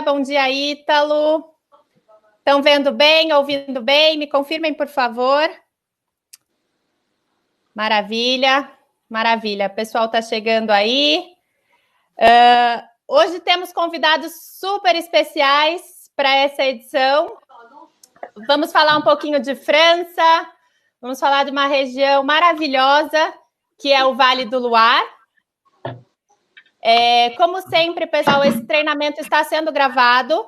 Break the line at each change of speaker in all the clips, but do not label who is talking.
Bom dia, Ítalo. Estão vendo bem, ouvindo bem? Me confirmem, por favor. Maravilha, maravilha. O pessoal está chegando aí. Hoje temos convidados super especiais para essa edição. Vamos falar um pouquinho de França, vamos falar de uma região maravilhosa, que é o Vale do Loire. Como sempre, pessoal, esse treinamento está sendo gravado.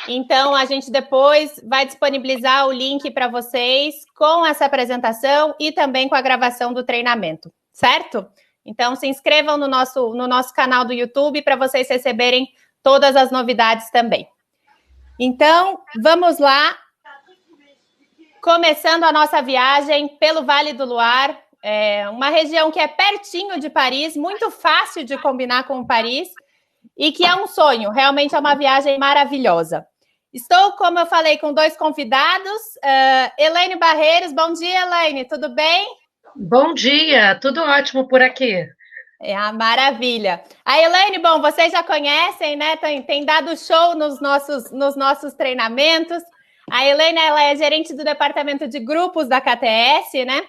Então, a gente depois vai disponibilizar o link para vocês com essa apresentação e também com a gravação do treinamento, certo? Então, se inscrevam no nosso canal do YouTube para vocês receberem todas as novidades também. Então, vamos lá. Começando a nossa viagem pelo Vale do Loire, uma região que é pertinho de Paris, muito fácil de combinar com Paris e que é um sonho, realmente é uma viagem maravilhosa. Estou, como eu falei, com dois convidados. Elaine Barreiros, bom dia, Elaine, tudo bem?
Bom dia, tudo ótimo por aqui.
Maravilha. A Elaine, bom, vocês já conhecem, né? Tem dado show nos nossos treinamentos. A Elaine, ela é gerente do departamento de grupos da KTS, né?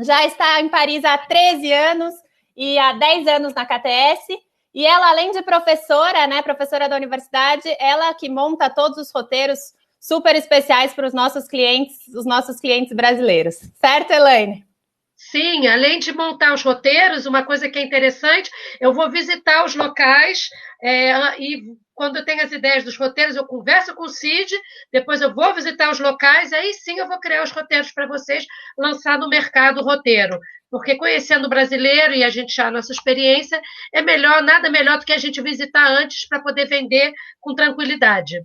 Já está em Paris há 13 anos e há 10 anos na KTS. E ela, além de professora, né, professora da universidade, ela que monta todos os roteiros super especiais para os nossos clientes brasileiros. Certo, Elaine?
Sim, além de montar os roteiros, uma coisa que é interessante, eu vou visitar os locais e quando eu tenho as ideias dos roteiros, eu converso com o Cid, depois eu vou visitar os locais, aí sim eu vou criar os roteiros para vocês, lançar no mercado o roteiro. Porque conhecendo o brasileiro e a gente já a nossa experiência, nada melhor do que a gente visitar antes para poder vender com tranquilidade.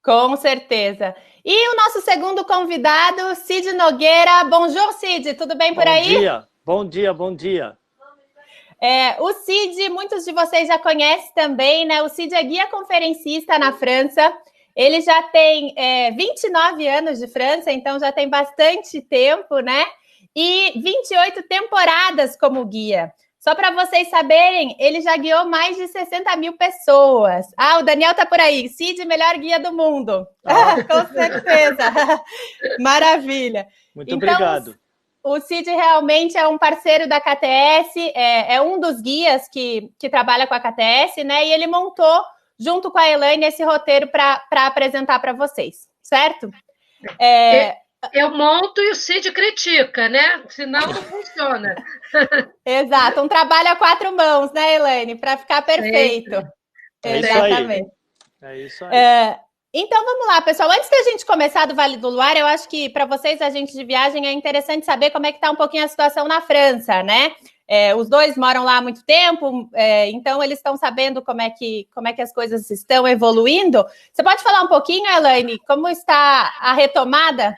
Com certeza. E o nosso segundo convidado, Cid Nogueira. Bonjour, Cid, tudo bem por aí?
Bom dia.
O Cid, muitos de vocês já conhecem também, né? O Cid é guia conferencista na França. Ele já tem 29 anos de França, então já tem bastante tempo, né? E 28 temporadas como guia. Só para vocês saberem, ele já guiou mais de 60 mil pessoas. O Daniel tá por aí. Cid, melhor guia do mundo. Com certeza. Maravilha.
Muito obrigado.
O Cid realmente é um parceiro da KTS, é um dos guias que trabalha com a KTS, né? E ele montou, junto com a Elaine, esse roteiro para apresentar para vocês, certo?
Eu monto e o Cid critica, né? Senão não funciona.
Exato, um trabalho a 4 mãos, né, Elaine? Para ficar perfeito.
Exatamente. É isso aí.
Então, vamos lá, pessoal. Antes da gente começar do Vale do Loire, eu acho que para vocês, agentes de viagem, é interessante saber como é que está um pouquinho a situação na França, né? Os dois moram lá há muito tempo, então eles estão sabendo como é que as coisas estão evoluindo. Você pode falar um pouquinho, Elaine, como está a retomada?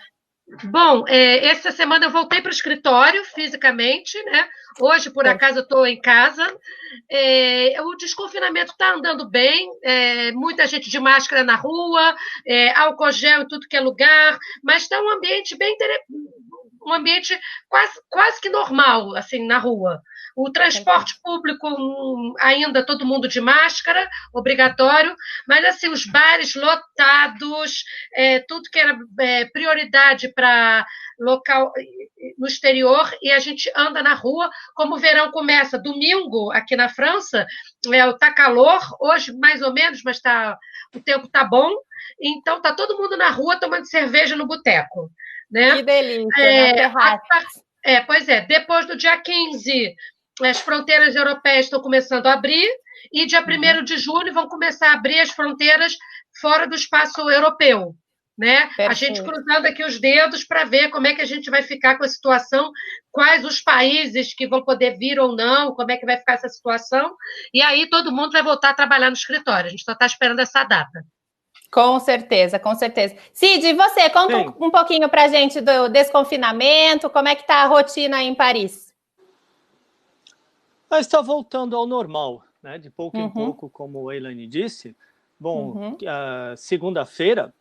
Bom, essa semana eu voltei para o escritório fisicamente, né? Hoje, por acaso, eu estou em casa. O desconfinamento está andando bem, muita gente de máscara na rua, álcool gel em tudo que é lugar, mas está um ambiente um ambiente quase que normal, assim, na rua. O transporte público, ainda todo mundo de máscara, obrigatório, mas assim, os bares lotados, tudo que era prioridade para local no exterior, e a gente anda na rua, como o verão começa domingo aqui na França, tá calor, hoje mais ou menos, mas o tempo tá bom, então tá todo mundo na rua tomando cerveja no boteco. Né?
Que delícia,
Pois é, depois do dia 15, as fronteiras europeias estão começando a abrir, e dia 1º de julho vão começar a abrir as fronteiras fora do espaço europeu. Né? A gente cruzando aqui os dedos para ver como é que a gente vai ficar com a situação, quais os países que vão poder vir ou não, como é que vai ficar essa situação, e aí todo mundo vai voltar a trabalhar no escritório. A gente só está esperando essa data.
Com certeza, com certeza. Cid, e você? Conta um pouquinho para a gente do desconfinamento, como é que está a rotina aí em Paris?
Está voltando ao normal, né? De pouco em pouco, como a Elaine disse. Bom, segunda-feira,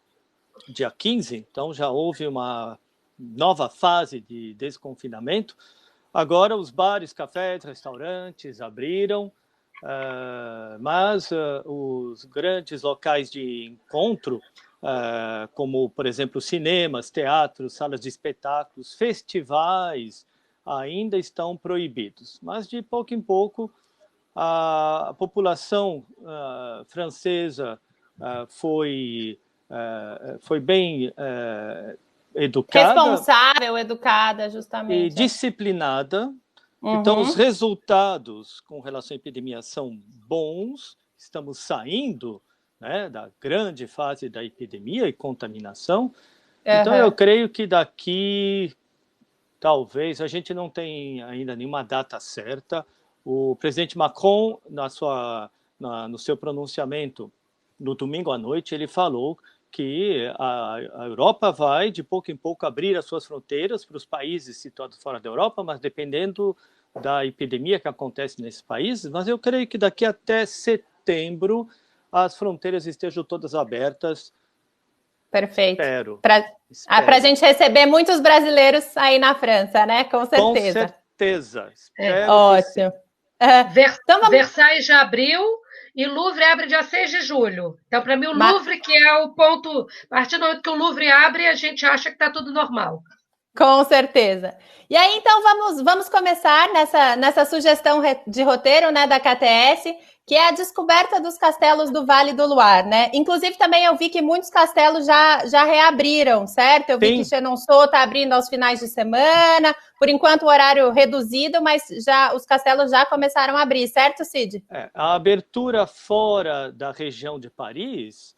dia 15, então já houve uma nova fase de desconfinamento. Agora os bares, cafés, restaurantes abriram. mas os grandes locais de encontro, como, por exemplo, cinemas, teatros, salas de espetáculos, festivais, ainda estão proibidos. Mas, de pouco em pouco, a população francesa foi bem educada.
Responsável, educada, justamente.
E disciplinada. Então, os resultados com relação à epidemia são bons, estamos saindo, né, da grande fase da epidemia e contaminação. Então, eu creio que daqui, talvez, a gente não tem ainda nenhuma data certa. O presidente Macron, no seu pronunciamento no domingo à noite, ele falou que a Europa vai, de pouco em pouco, abrir as suas fronteiras para os países situados fora da Europa, mas dependendo da epidemia que acontece nesses países. Mas eu creio que daqui até setembro as fronteiras estejam todas abertas.
Perfeito.
Espero.
Para a gente receber muitos brasileiros aí na França, né? Com certeza.
Com certeza.
Ótimo.
Versailles já abriu e Louvre abre dia 6 de julho. Então, para mim, o Louvre, que é o ponto... A partir do momento que o Louvre abre, a gente acha que está tudo normal.
Com certeza. E aí, então, vamos começar nessa sugestão de roteiro, né, da KTS, que é a descoberta dos castelos do Vale do Loire, né? Inclusive, também eu vi que muitos castelos já reabriram, certo? Eu vi que Chenonceau está abrindo aos finais de semana, por enquanto o horário reduzido, mas os castelos já começaram a abrir, certo, Cid?
A abertura fora da região de Paris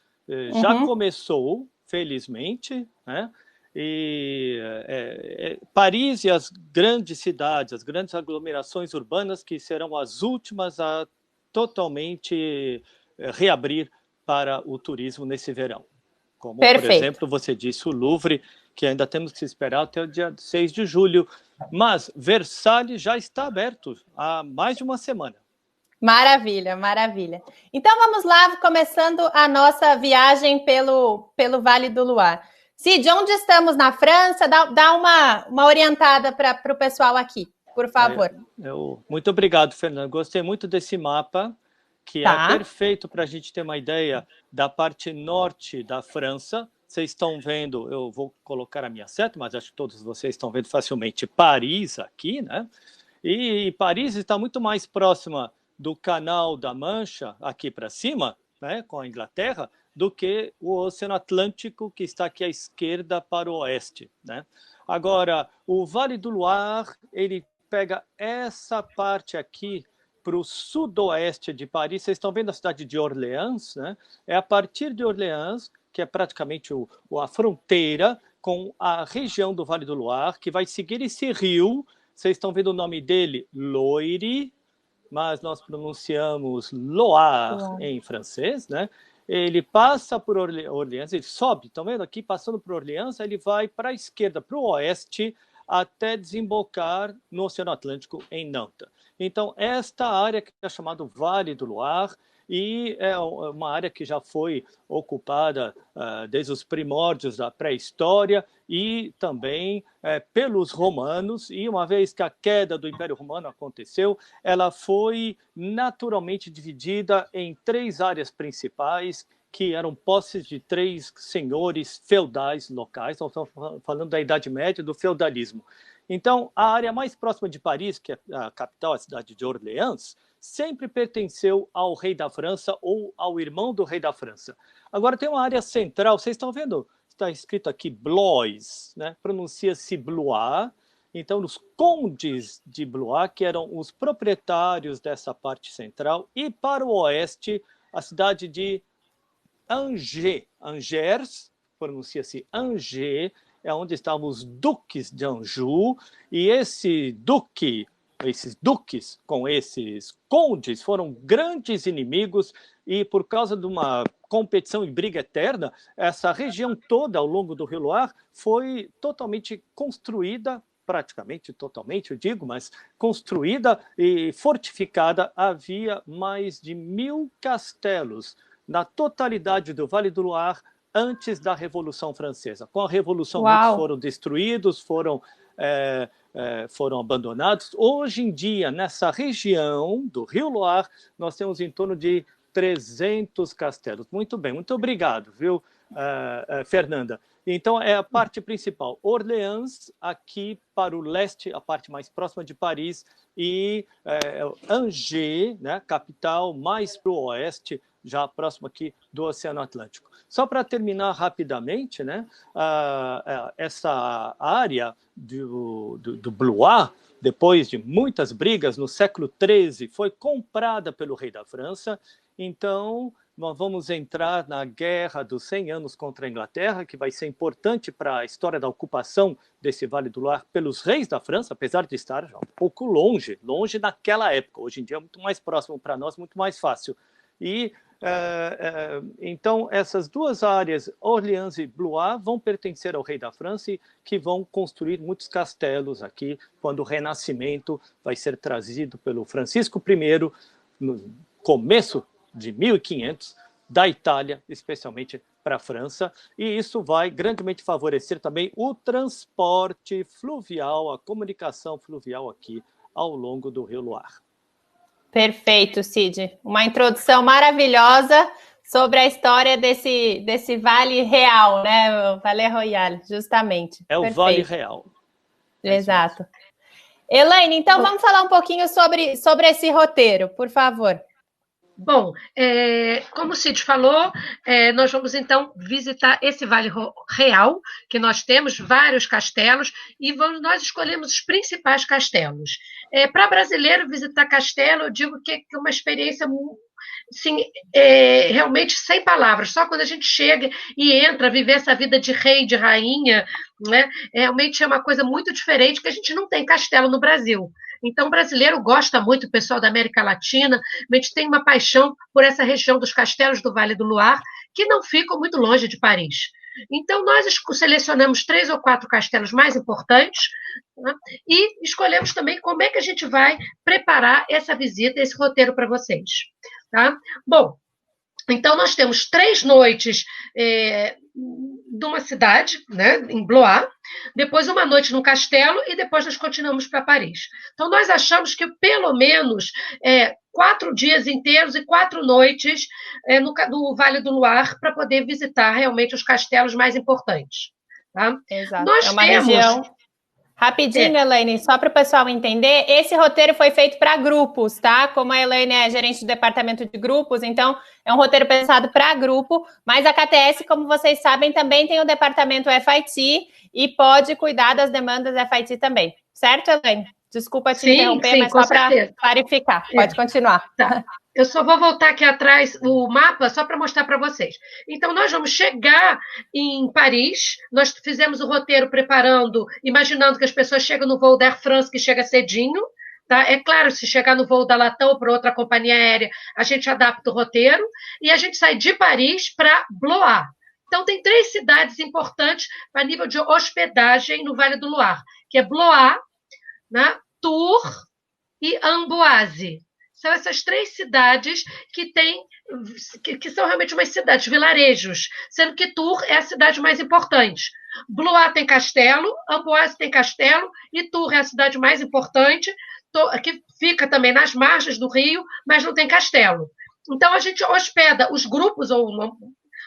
já começou, felizmente, né? E Paris e as grandes cidades, as grandes aglomerações urbanas que serão as últimas a totalmente reabrir para o turismo nesse verão. Como, por exemplo, você disse, o Louvre, que ainda temos que esperar até o dia 6 de julho. Mas Versalhes já está aberto há mais de uma semana.
Maravilha, maravilha. Então vamos lá, começando a nossa viagem pelo Vale do Loire. Cid, onde estamos na França? Dá uma orientada para o pessoal aqui, por favor.
Muito obrigado, Fernando. Gostei muito desse mapa, que é perfeito para a gente ter uma ideia da parte norte da França. Vocês estão vendo, eu vou colocar a minha seta, mas acho que todos vocês estão vendo facilmente Paris aqui, né? E Paris está muito mais próxima do Canal da Mancha, aqui para cima, né, com a Inglaterra, do que o Oceano Atlântico, que está aqui à esquerda para o oeste, né? Agora, o Vale do Loire, ele pega essa parte aqui para o sudoeste de Paris. Vocês estão vendo a cidade de Orleans, né? É a partir de Orleans, que é praticamente a fronteira com a região do Vale do Loire, que vai seguir esse rio. Vocês estão vendo o nome dele, Loire, mas nós pronunciamos Loire em francês, né? Ele passa por Orleans, ele sobe, estão vendo aqui, passando por Orleans, ele vai para a esquerda, para o oeste, até desembocar no Oceano Atlântico, em Nantes. Então, esta área que é chamada Vale do Loire, e é uma área que já foi ocupada desde os primórdios da pré-história e também pelos romanos, e uma vez que a queda do Império Romano aconteceu, ela foi naturalmente dividida em 3 áreas principais, que eram posses de 3 senhores feudais locais. Nós estamos falando da Idade Média, do feudalismo. Então, a área mais próxima de Paris, que é a capital, a cidade de Orleans, sempre pertenceu ao rei da França ou ao irmão do rei da França. Agora tem uma área central, vocês estão vendo? Está escrito aqui Blois, né? Pronuncia-se Blois. Então, os condes de Blois, que eram os proprietários dessa parte central, e para o oeste, a cidade de Angers, pronuncia-se Angers, é onde estavam os duques de Anjou, e esses duques com esses condes foram grandes inimigos, e por causa de uma competição e briga eterna, essa região toda ao longo do Rio Loire foi totalmente construída, praticamente totalmente, eu digo, mas construída e fortificada. Havia mais de 1000 castelos na totalidade do Vale do Loire antes da Revolução Francesa. Com a Revolução, muitos foram destruídos, foram foram abandonados. Hoje em dia, nessa região do Rio Loire, nós temos em torno de 300 castelos. Muito bem, muito obrigado, viu, Fernanda? Então, é a parte principal. Orleans, aqui para o leste, a parte mais próxima de Paris, e Angers, né, capital, mais para o oeste, já próximo aqui do Oceano Atlântico. Só para terminar rapidamente, né, essa área do Blois, depois de muitas brigas no século XIII, foi comprada pelo rei da França. Então, nós vamos entrar na Guerra dos 100 Anos contra a Inglaterra, que vai ser importante para a história da ocupação desse Vale do Loire pelos reis da França, apesar de estar já um pouco longe naquela época. Hoje em dia é muito mais próximo para nós, muito mais fácil. E então, essas duas áreas, Orleans e Blois, vão pertencer ao rei da França e que vão construir muitos castelos aqui, quando o Renascimento vai ser trazido pelo Francisco I, no começo de 1500, da Itália, especialmente para a França, e isso vai grandemente favorecer também o transporte fluvial, a comunicação fluvial aqui ao longo do Rio Loire.
Perfeito, Cid. Uma introdução maravilhosa sobre a história desse Vale Real, né? O Vale Royal, justamente.
É o
Perfeito.
Vale Real.
Exato. Elaine, então vamos falar um pouquinho sobre esse roteiro, por favor.
Bom, como o Cid falou, nós vamos então visitar esse Vale Real, que nós temos vários castelos, e nós escolhemos os principais castelos. Para brasileiro, visitar castelo, eu digo que é uma experiência assim, realmente sem palavras, só quando a gente chega e entra, viver essa vida de rei, de rainha, né? Realmente é uma coisa muito diferente, que a gente não tem castelo no Brasil. Então, o brasileiro gosta muito, o pessoal da América Latina, a gente tem uma paixão por essa região dos castelos do Vale do Loire, que não ficam muito longe de Paris. Então, nós selecionamos 3 ou 4 castelos mais importantes, né, e escolhemos também como é que a gente vai preparar essa visita, esse roteiro para vocês. Tá? Bom, então nós temos 3 noites de uma cidade, né, em Blois, depois uma noite no castelo e depois nós continuamos para Paris. Então nós achamos que pelo menos 4 dias inteiros e 4 noites no Vale do Loire para poder visitar realmente os castelos mais importantes. Tá?
Exato.
Nós
é uma região... Rapidinho, Elaine, só para o pessoal entender, esse roteiro foi feito para grupos, tá? Como a Elaine é gerente do departamento de grupos, então é um roteiro pensado para grupo, mas a KTS, como vocês sabem, também tem o departamento FIT e pode cuidar das demandas FIT também. Certo, Elaine? Desculpa te interromper, mas só para clarificar. Pode continuar.
Tá. Eu só vou voltar aqui atrás o mapa só para mostrar para vocês. Então, nós vamos chegar em Paris. Nós fizemos o roteiro preparando, imaginando que as pessoas chegam no voo da Air France, que chega cedinho. Tá? É claro, se chegar no voo da Latam ou para outra companhia aérea, a gente adapta o roteiro. E a gente sai de Paris para Blois. Então, tem 3 cidades importantes a nível de hospedagem no Vale do Loire, que é Blois, né, Tours e Amboise. São essas 3 cidades que são realmente umas cidades, vilarejos, sendo que Tours é a cidade mais importante. Blois tem castelo, Amboise tem castelo e Tours é a cidade mais importante, que fica também nas margens do rio, mas não tem castelo. Então, a gente hospeda os grupos,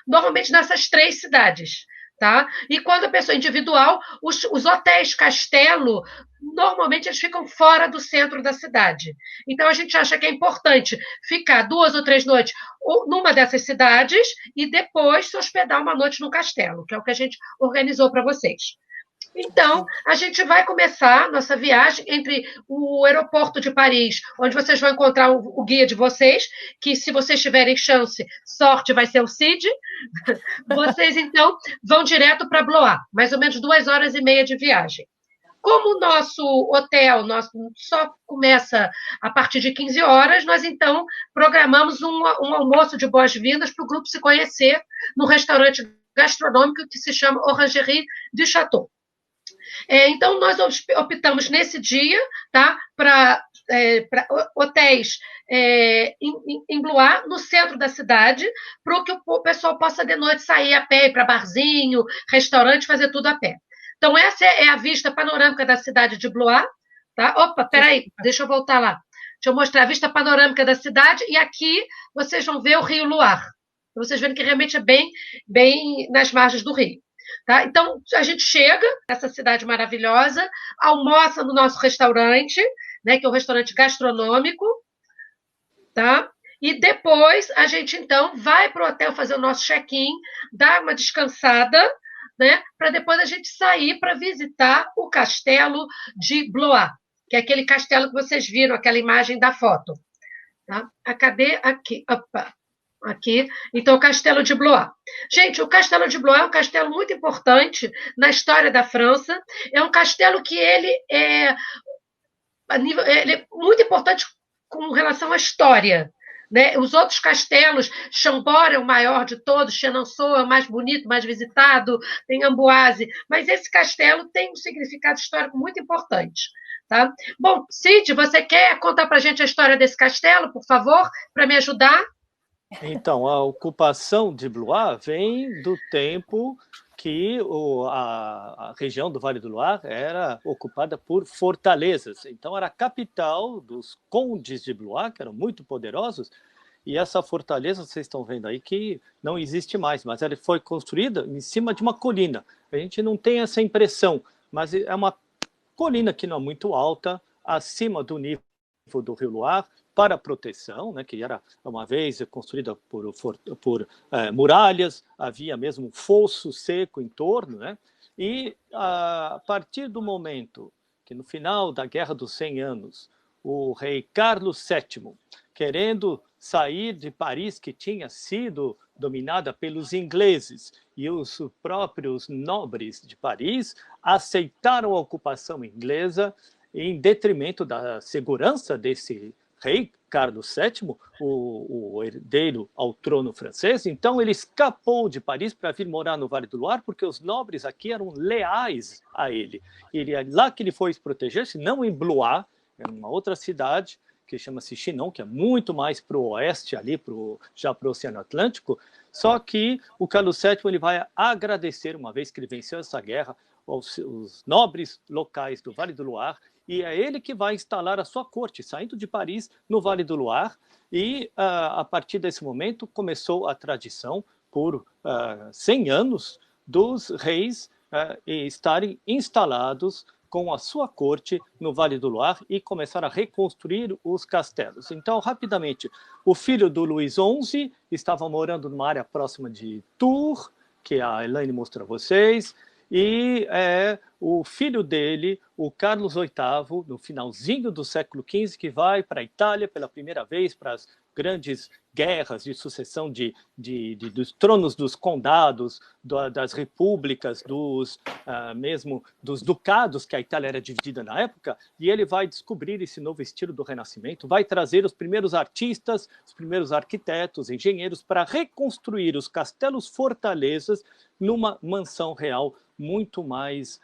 normalmente nessas 3 cidades. Tá? E quando a pessoa é individual, os hotéis castelo, normalmente eles ficam fora do centro da cidade. Então, a gente acha que é importante ficar 2 ou 3 noites numa dessas cidades e depois se hospedar uma noite no castelo, que é o que a gente organizou para vocês. Então, a gente vai começar nossa viagem entre o aeroporto de Paris, onde vocês vão encontrar o guia de vocês, que se vocês tiverem chance, sorte vai ser o Cid. Vocês, então, vão direto para Blois, mais ou menos 2 horas e meia de viagem. Como o nosso hotel só começa a partir de 15 horas, nós, então, programamos um almoço de boas-vindas para o grupo se conhecer no restaurante gastronômico que se chama Orangerie du Château. Então, nós optamos nesse dia, tá, para hotéis em Blois, no centro da cidade, para que o pessoal possa de noite sair a pé, ir para barzinho, restaurante, fazer tudo a pé. Então, essa é a vista panorâmica da cidade de Blois. Tá? Opa, peraí, deixa eu voltar lá. Deixa eu mostrar a vista panorâmica da cidade, e aqui vocês vão ver o rio Loire. Vocês verem que realmente é bem nas margens do rio. Tá? Então, a gente chega nessa cidade maravilhosa, almoça no nosso restaurante, né, que é um restaurante gastronômico, tá? E depois a gente, então, vai para o hotel fazer o nosso check-in, dar uma descansada, né, para depois a gente sair para visitar o castelo de Blois, que é aquele castelo que vocês viram, aquela imagem da foto. Tá? Cadê? Aqui. Opa. Aqui. Então, o Castelo de Blois. Gente, o Castelo de Blois é um castelo muito importante na história da França. É um castelo que ele é muito importante com relação à história. Né? Os outros castelos, Chambord é o maior de todos, Chenonceau é o mais bonito, mais visitado, tem Amboise, mas esse castelo tem um significado histórico muito importante. Tá? Bom, Cid, você quer contar para a gente a história desse castelo, por favor, para me ajudar?
Então, a ocupação de Blois vem do tempo que a região do Vale do Loire era ocupada por fortalezas. Então, era a capital dos condes de Blois, que eram muito poderosos, e essa fortaleza, vocês estão vendo aí, que não existe mais, mas ela foi construída em cima de uma colina. A gente não tem essa impressão, mas é uma colina que não é muito alta, acima do nível do rio Loire, para proteção, né, que era uma vez construída por muralhas, havia mesmo um fosso seco em torno, né, e a partir do momento que no final da Guerra dos 100 Anos, o rei Carlos VII, querendo sair de Paris, que tinha sido dominada pelos ingleses, e os próprios nobres de Paris aceitaram a ocupação inglesa em detrimento da segurança desse rei Carlos VII, o herdeiro ao trono francês. Então ele escapou de Paris para vir morar no Vale do Loire, porque os nobres aqui eram leais a ele. É lá que ele foi se proteger-se, não em Blois, é uma outra cidade que chama-se Chinon, que é muito mais para o oeste, ali já para o Oceano Atlântico. Só que o Carlos VII ele vai agradecer, uma vez que ele venceu essa guerra, os nobres locais do Vale do Loire, e é ele que vai instalar a sua corte, saindo de Paris, no Vale do Loire, e a partir desse momento começou a tradição, por 100 anos, dos reis estarem instalados com a sua corte no Vale do Loire e começar a reconstruir os castelos. Então, rapidamente, o filho do Luís XI estava morando numa área próxima de Tours, que a Elaine mostrou a vocês, e o filho dele, o Carlos VIII, no finalzinho do século XV, que vai para a Itália pela primeira vez para as grandes guerras de sucessão dos tronos dos condados, das repúblicas, mesmo dos ducados, que a Itália era dividida na época, e ele vai descobrir esse novo estilo do Renascimento, vai trazer os primeiros artistas, os primeiros arquitetos, engenheiros, para reconstruir os castelos fortalezas numa mansão real muito mais,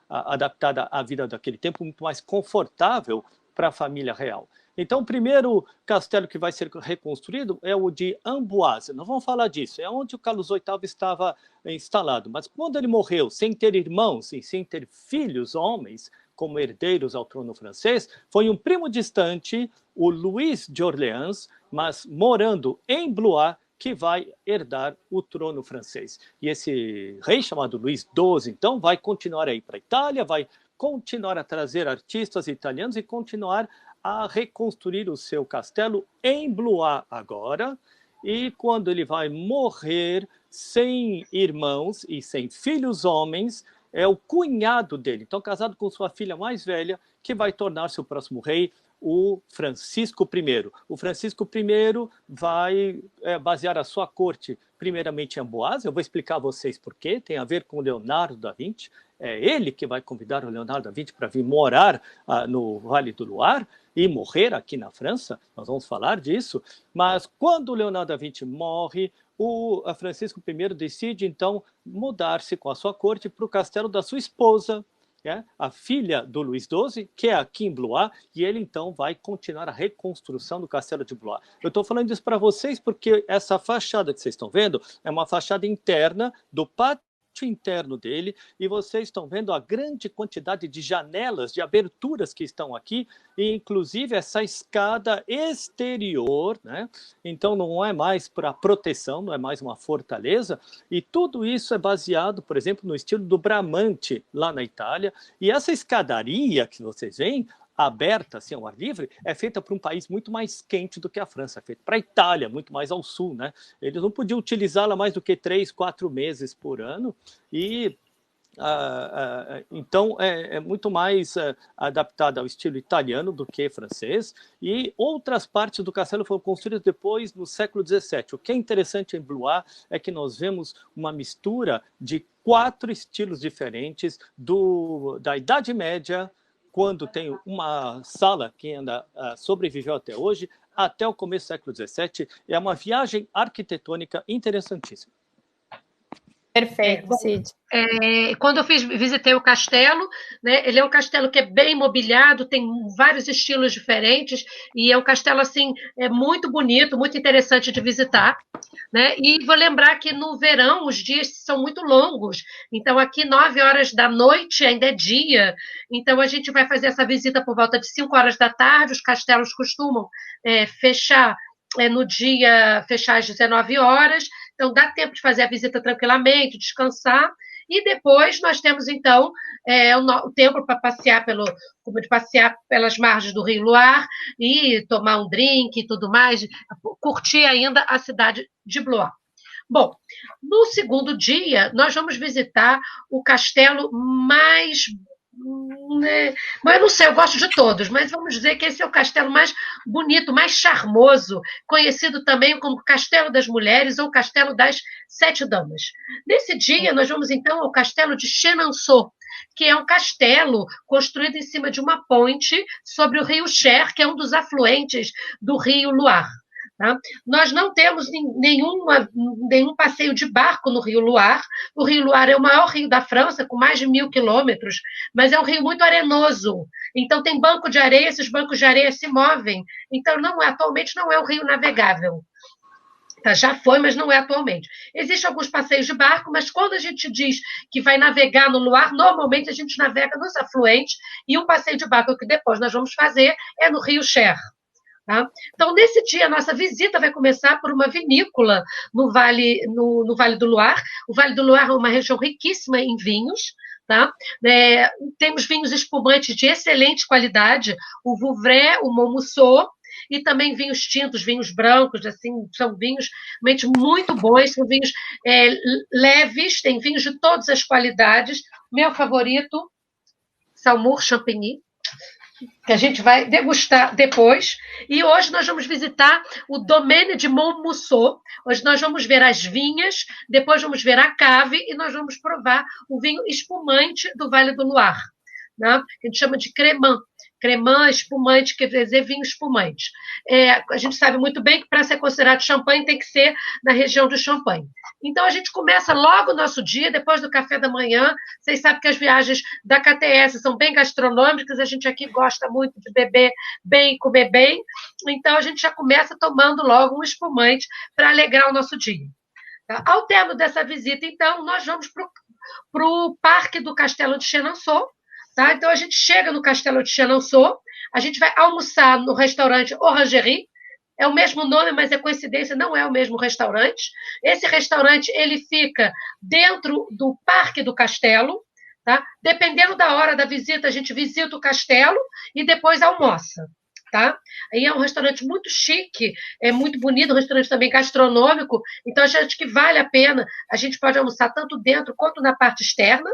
adaptada à vida daquele tempo, muito mais confortável para a família real. Então, o primeiro castelo que vai ser reconstruído é o de Amboise. Não vamos falar disso, é onde o Carlos VIII estava instalado. Mas quando ele morreu, sem ter irmãos e sem ter filhos homens como herdeiros ao trono francês, foi um primo distante, o Luís de Orleans, mas morando em Blois, que vai herdar o trono francês. E esse rei, chamado Luís XII, então, vai continuar a ir para a Itália, vai continuar a trazer artistas italianos e continuar a reconstruir o seu castelo em Blois agora. E quando ele vai morrer sem irmãos e sem filhos homens, é o cunhado dele, então casado com sua filha mais velha, que vai tornar-se o próximo rei, o Francisco I. O Francisco I vai basear a sua corte primeiramente em Amboise. Eu vou explicar a vocês por quê. Tem a ver com Leonardo da Vinci. É ele que vai convidar o Leonardo da Vinci para vir morar no Vale do Loire e morrer aqui na França. Nós vamos falar disso. Mas quando o Leonardo da Vinci morre, o Francisco I decide, então, mudar-se com a sua corte para o castelo da sua esposa, a filha do Luís XII, que é aqui em Blois, e ele, então, vai continuar a reconstrução do castelo de Blois. Eu estou falando isso para vocês porque essa fachada que vocês estão vendo é uma fachada interna do pátio pátio interno dele, e vocês estão vendo a grande quantidade de janelas, de aberturas que estão aqui, e inclusive essa escada exterior, né? Então não é mais para proteção, não é mais uma fortaleza, e tudo isso é baseado, por exemplo, no estilo do Bramante, lá na Itália, e essa escadaria que vocês veem, aberta, assim, ao ar livre, é feita para um país muito mais quente do que a França, é feita para a Itália, muito mais ao sul, né? Eles não podiam utilizá-la mais do que 3, 4 meses por ano, e então é muito mais adaptada ao estilo italiano do que francês, e outras partes do castelo foram construídas depois no século XVII. O que é interessante em Blois é que nós vemos uma mistura de 4 estilos diferentes da Idade Média, quando tem uma sala que ainda sobreviveu até hoje, até o começo do século XVII. É uma viagem arquitetônica interessantíssima.
Perfeito, Cid.
Quando eu visitei o castelo, né, ele é um castelo que é bem mobiliado, tem vários estilos diferentes, e é um castelo assim, muito bonito, muito interessante de visitar, né? E vou lembrar que no verão os dias são muito longos, então aqui 9 horas da noite ainda é dia, então a gente vai fazer essa visita por volta de 5 horas da tarde. Os castelos costumam fechar no dia, fechar às 19 horas, então dá tempo de fazer a visita tranquilamente, descansar, e depois nós temos, então, o tempo para passear pelas margens do Rio Loire e tomar um drink e tudo mais, curtir ainda a cidade de Blois. Bom, no segundo dia, nós vamos visitar o castelo mais... Mas eu não sei, eu gosto de todos, mas vamos dizer que esse é o castelo mais bonito, mais charmoso, conhecido também como Castelo das Mulheres ou Castelo das 7 Damas. Nesse dia, nós vamos então ao castelo de Chenonceau, que é um castelo construído em cima de uma ponte sobre o rio Cher, que é um dos afluentes do rio Loire. Tá? Nós não temos nenhum passeio de barco no Rio Loire. O Rio Loire é o maior rio da França, com mais de 1.000 quilômetros, mas é um rio muito arenoso. Então tem banco de areia, esses bancos de areia se movem. Então atualmente não é um rio navegável. Tá, já foi, mas não é atualmente. Existem alguns passeios de barco, mas quando a gente diz que vai navegar no Loire, normalmente a gente navega nos afluentes, e um passeio de barco que depois nós vamos fazer é no rio Cher. Tá? Então, nesse dia, a nossa visita vai começar por uma vinícola no Vale do Loire. O Vale do Loire é uma região riquíssima em vinhos. Tá? Temos vinhos espumantes de excelente qualidade, o Vouvray, o Monmoussot, e também vinhos tintos, vinhos brancos, assim, são vinhos realmente muito bons, são vinhos leves, tem vinhos de todas as qualidades. Meu favorito, Saumur Champigny, que a gente vai degustar depois. E hoje nós vamos visitar o Domaine de Monmoussot. Hoje nós vamos ver as vinhas, depois vamos ver a cave e nós vamos provar o vinho espumante do Vale do Loire, né? Que a gente chama de cremant. Cremant, espumante, quer dizer vinho espumante. A gente sabe muito bem que para ser considerado champanhe tem que ser na região do Champagne. Então a gente começa logo o nosso dia, depois do café da manhã. Vocês sabem que as viagens da KTS são bem gastronômicas, a gente aqui gosta muito de beber bem e comer bem, então a gente já começa tomando logo um espumante para alegrar o nosso dia. Tá? Ao termo dessa visita, então, nós vamos para o Parque do Castelo de Chenonceau. Tá? Então, a gente chega no Castelo de Chenonceau, a gente vai almoçar no restaurante Orangerie. É o mesmo nome, mas é coincidência, não é o mesmo restaurante. Esse restaurante ele fica dentro do Parque do Castelo. Tá? Dependendo da hora da visita, a gente visita o castelo e depois almoça. Tá? Aí é um restaurante muito chique, é muito bonito, um restaurante também gastronômico, então a gente que vale a pena, a gente pode almoçar tanto dentro quanto na parte externa.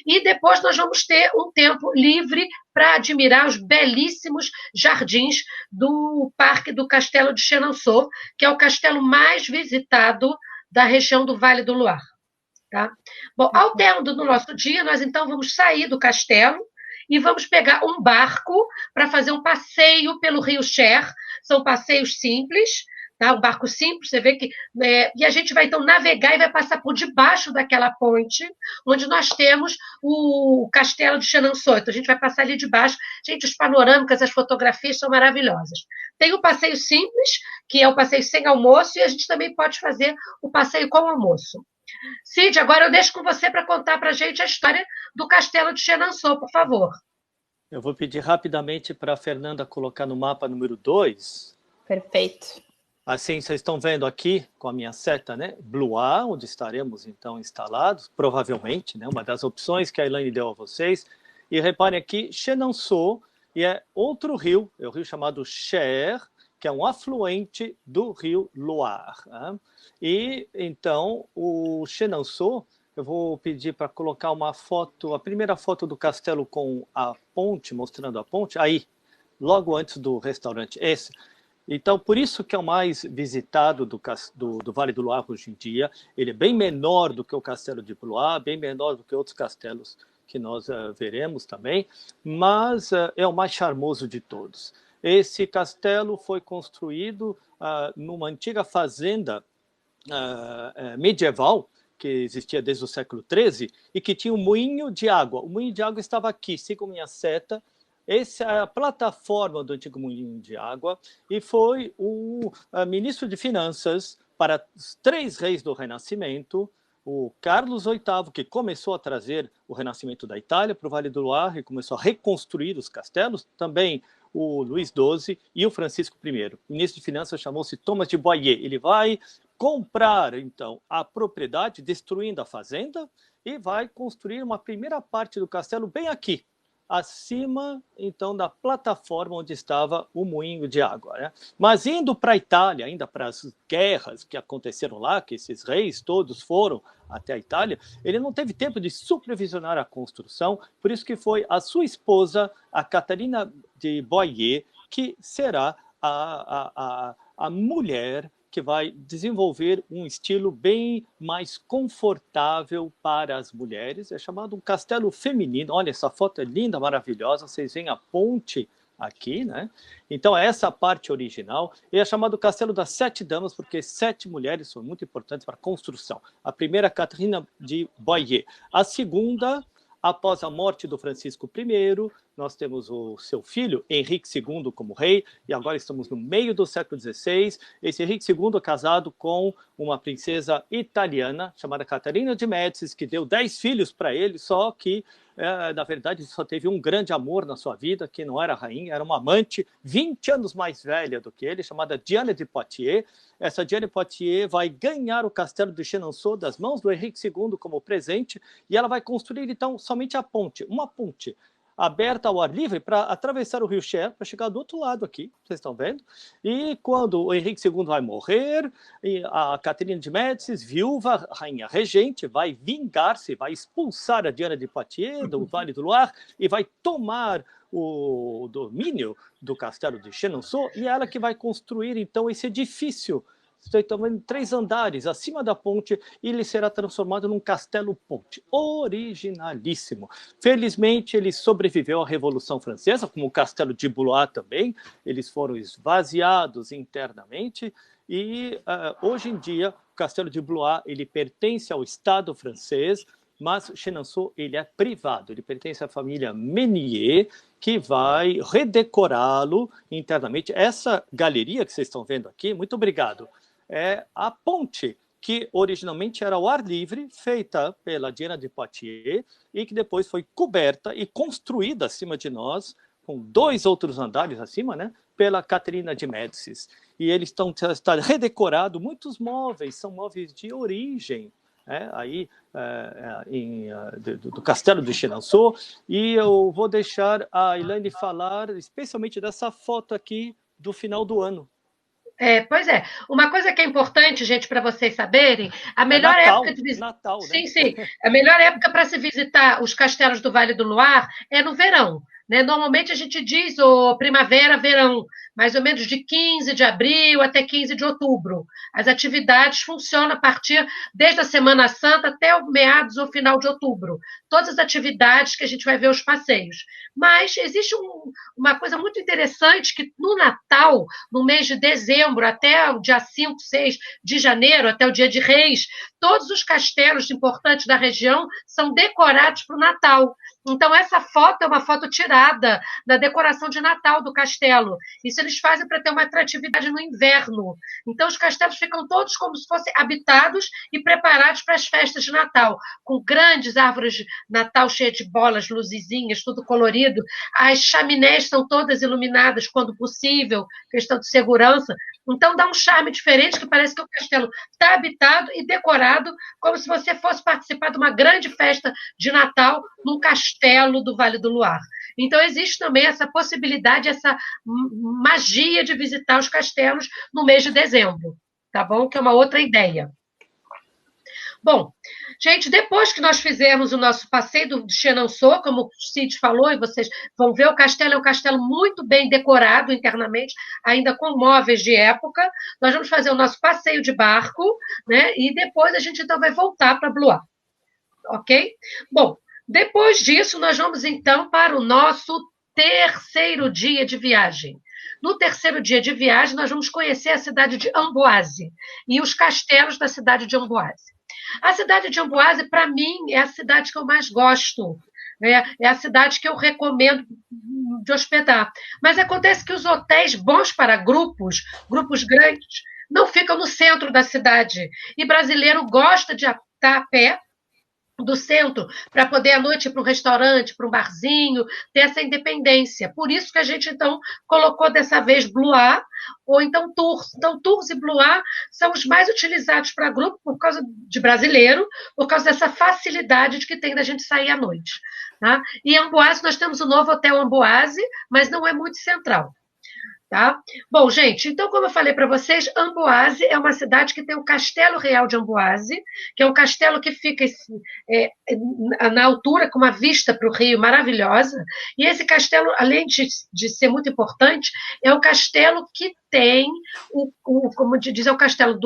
E depois nós vamos ter um tempo livre para admirar os belíssimos jardins do Parque do Castelo de Chenonceau, que é o castelo mais visitado da região do Vale do Loire. Tá? Bom, ao término do nosso dia, nós então vamos sair do castelo e vamos pegar um barco para fazer um passeio pelo rio Cher. São passeios simples, tá? Um barco simples, você vê que... e a gente vai, então, navegar e vai passar por debaixo daquela ponte, onde nós temos o castelo de Chenonceau. Então, a gente vai passar ali debaixo. Gente, as panorâmicas, as fotografias são maravilhosas. Tem o passeio simples, que é o passeio sem almoço, e a gente também pode fazer o passeio com almoço. Cid, agora eu deixo com você para contar para a gente a história do Castelo de Chenonceau, por favor.
Eu vou pedir rapidamente para a Fernanda colocar no mapa número 2.
Perfeito.
Assim, vocês estão vendo aqui com a minha seta, né? Blois, onde estaremos então instalados, provavelmente, né? Uma das opções que a Elaine deu a vocês. E reparem aqui, Chenonceau, e é outro rio, é o rio chamado Cher, que é um afluente do rio Loire. Né? E então o Chenonceau, eu vou pedir para colocar uma foto, a primeira foto do castelo com a ponte, mostrando a ponte, aí, logo antes do restaurante, esse. Então, por isso que é o mais visitado do Vale do Loire hoje em dia. Ele é bem menor do que o castelo de Blois, bem menor do que outros castelos que nós veremos também, mas é o mais charmoso de todos. Esse castelo foi construído numa antiga fazenda medieval, que existia desde o século XIII, e que tinha um moinho de água. O moinho de água estava aqui, siga minha seta. Essa é a plataforma do antigo moinho de água, e foi o ministro de Finanças para os 3 reis do Renascimento, o Carlos VIII, que começou a trazer o Renascimento da Itália para o Vale do Loire e começou a reconstruir os castelos, também o Luís XII e o Francisco I. O ministro de Finanças chamou-se Thomas de Boyer. Ele vai comprar, então, a propriedade, destruindo a fazenda, e vai construir uma primeira parte do castelo bem aqui, acima, então, da plataforma onde estava o moinho de água. Né? Mas indo para a Itália, ainda para as guerras que aconteceram lá, que esses reis todos foram até a Itália, ele não teve tempo de supervisionar a construção, por isso que foi a sua esposa, a Catarina de Boyer, que será a mulher que vai desenvolver um estilo bem mais confortável para as mulheres. É chamado um castelo feminino. Olha, essa foto é linda, maravilhosa. Vocês veem a ponte aqui, né? Então, essa parte original é chamado Castelo das 7 Damas, porque 7 mulheres são muito importantes para a construção. A primeira, Catarina de Boyer. A segunda, após a morte do Francisco I, nós temos o seu filho, Henrique II, como rei, e agora estamos no meio do século XVI. Esse Henrique II é casado com uma princesa italiana, chamada Catarina de Médicis, que deu 10 filhos para ele, só que, na verdade, só teve um grande amor na sua vida, que não era rainha, era uma amante 20 anos mais velha do que ele, chamada Diana de Poitiers. Essa Diana de Poitiers vai ganhar o castelo de Chenonceau das mãos do Henrique II como presente, e ela vai construir, então, somente a ponte, uma ponte, aberta ao ar livre para atravessar o rio Cher, para chegar do outro lado aqui, vocês estão vendo? E quando o Henrique II vai morrer, a Catarina de Médicis, viúva, rainha regente, vai vingar-se, vai expulsar a Diana de Poitiers do Vale do Loire e vai tomar o domínio do castelo de Chenonceau, e é ela que vai construir, então, esse edifício, em 3 andares acima da ponte, e ele será transformado num castelo-ponte originalíssimo. Felizmente, ele sobreviveu à Revolução Francesa, como o castelo de Blois também. Eles foram esvaziados internamente, e hoje em dia o castelo de Blois ele pertence ao Estado francês, mas Chenonceau ele é privado, ele pertence à família Menier, que vai redecorá-lo internamente. Essa galeria que vocês estão vendo aqui, muito obrigado, é a ponte, que originalmente era ao ar livre, feita pela Diana de Poitiers, e que depois foi coberta e construída acima de nós, com 2 outros andares acima, né, pela Catarina de Médicis. E eles está redecorado, muitos móveis, são móveis de origem, aí do castelo de Chenonceau, e eu vou deixar a Elaine falar especialmente dessa foto aqui do final do ano.
Pois é. Uma coisa que é importante, gente, para vocês saberem, a melhor
Natal,
época de visitar.
Natal, né?
Sim, sim. A melhor época para se visitar os castelos do Vale do Loire é no verão. Né? Normalmente a gente diz primavera, verão, mais ou menos de 15 de abril até 15 de outubro. As atividades funcionam a partir desde a Semana Santa até o meados ou final de outubro. Todas as atividades que a gente vai ver os passeios. Mas existe uma coisa muito interessante que no Natal, no mês de dezembro, até o dia 5, 6 de janeiro, até o dia de Reis, todos os castelos importantes da região são decorados para o Natal. Então, essa foto é uma foto tirada da decoração de Natal do castelo. Isso eles eles fazem para ter uma atratividade no inverno. Então, os castelos ficam todos como se fossem habitados e preparados para as festas de Natal, com grandes árvores de Natal cheias de bolas, luzezinhas, tudo colorido. As chaminés estão todas iluminadas quando possível, questão de segurança. Então, dá um charme diferente, que parece que o castelo está habitado e decorado, como se você fosse participar de uma grande festa de Natal num castelo do Vale do Luar. Então, existe também essa possibilidade, essa magia de visitar os castelos no mês de dezembro, tá bom? Que é uma outra ideia. Bom, gente, depois que nós fizermos o nosso passeio do Chenonceau, como o Cid falou, e vocês vão ver, o castelo é um castelo muito bem decorado internamente, ainda com móveis de época. Nós vamos fazer o nosso passeio de barco, né? E depois a gente então vai voltar para Blois, ok? Bom, depois disso, nós vamos então para o nosso terceiro dia de viagem. No terceiro dia de viagem, nós vamos conhecer a cidade de Amboise e os castelos da cidade de Amboise. A cidade de Amboise, para mim, é a cidade que eu mais gosto, né? É a cidade que eu recomendo de hospedar. Mas acontece que os hotéis bons para grupos grandes, não ficam no centro da cidade. E brasileiro gosta de estar a pé do centro, para poder à noite ir para um restaurante, para um barzinho, ter essa independência. Por isso que a gente, então, colocou dessa vez Blois, ou então Tours. Então, Tours e Blois são os mais utilizados para grupo, por causa de brasileiro, por causa dessa facilidade de que tem da gente sair à noite. Tá? E em Amboise, nós temos o novo Hotel Amboise, mas não é muito central. Tá? Bom, gente, então, como eu falei para vocês, Amboise é uma cidade que tem o Castelo Real de Amboise, que é um castelo que fica na altura, com uma vista para o rio maravilhosa, e esse castelo, além de ser muito importante, é o castelo que tem, como diz, é o castelo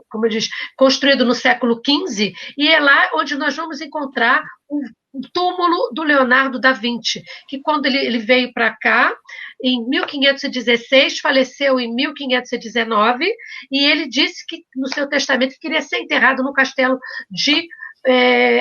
como diz, construído no século XV, e é lá onde nós vamos encontrar o túmulo do Leonardo da Vinci, que quando ele veio para cá, em 1516, faleceu em 1519, e ele disse que, no seu testamento, que queria ser enterrado no castelo de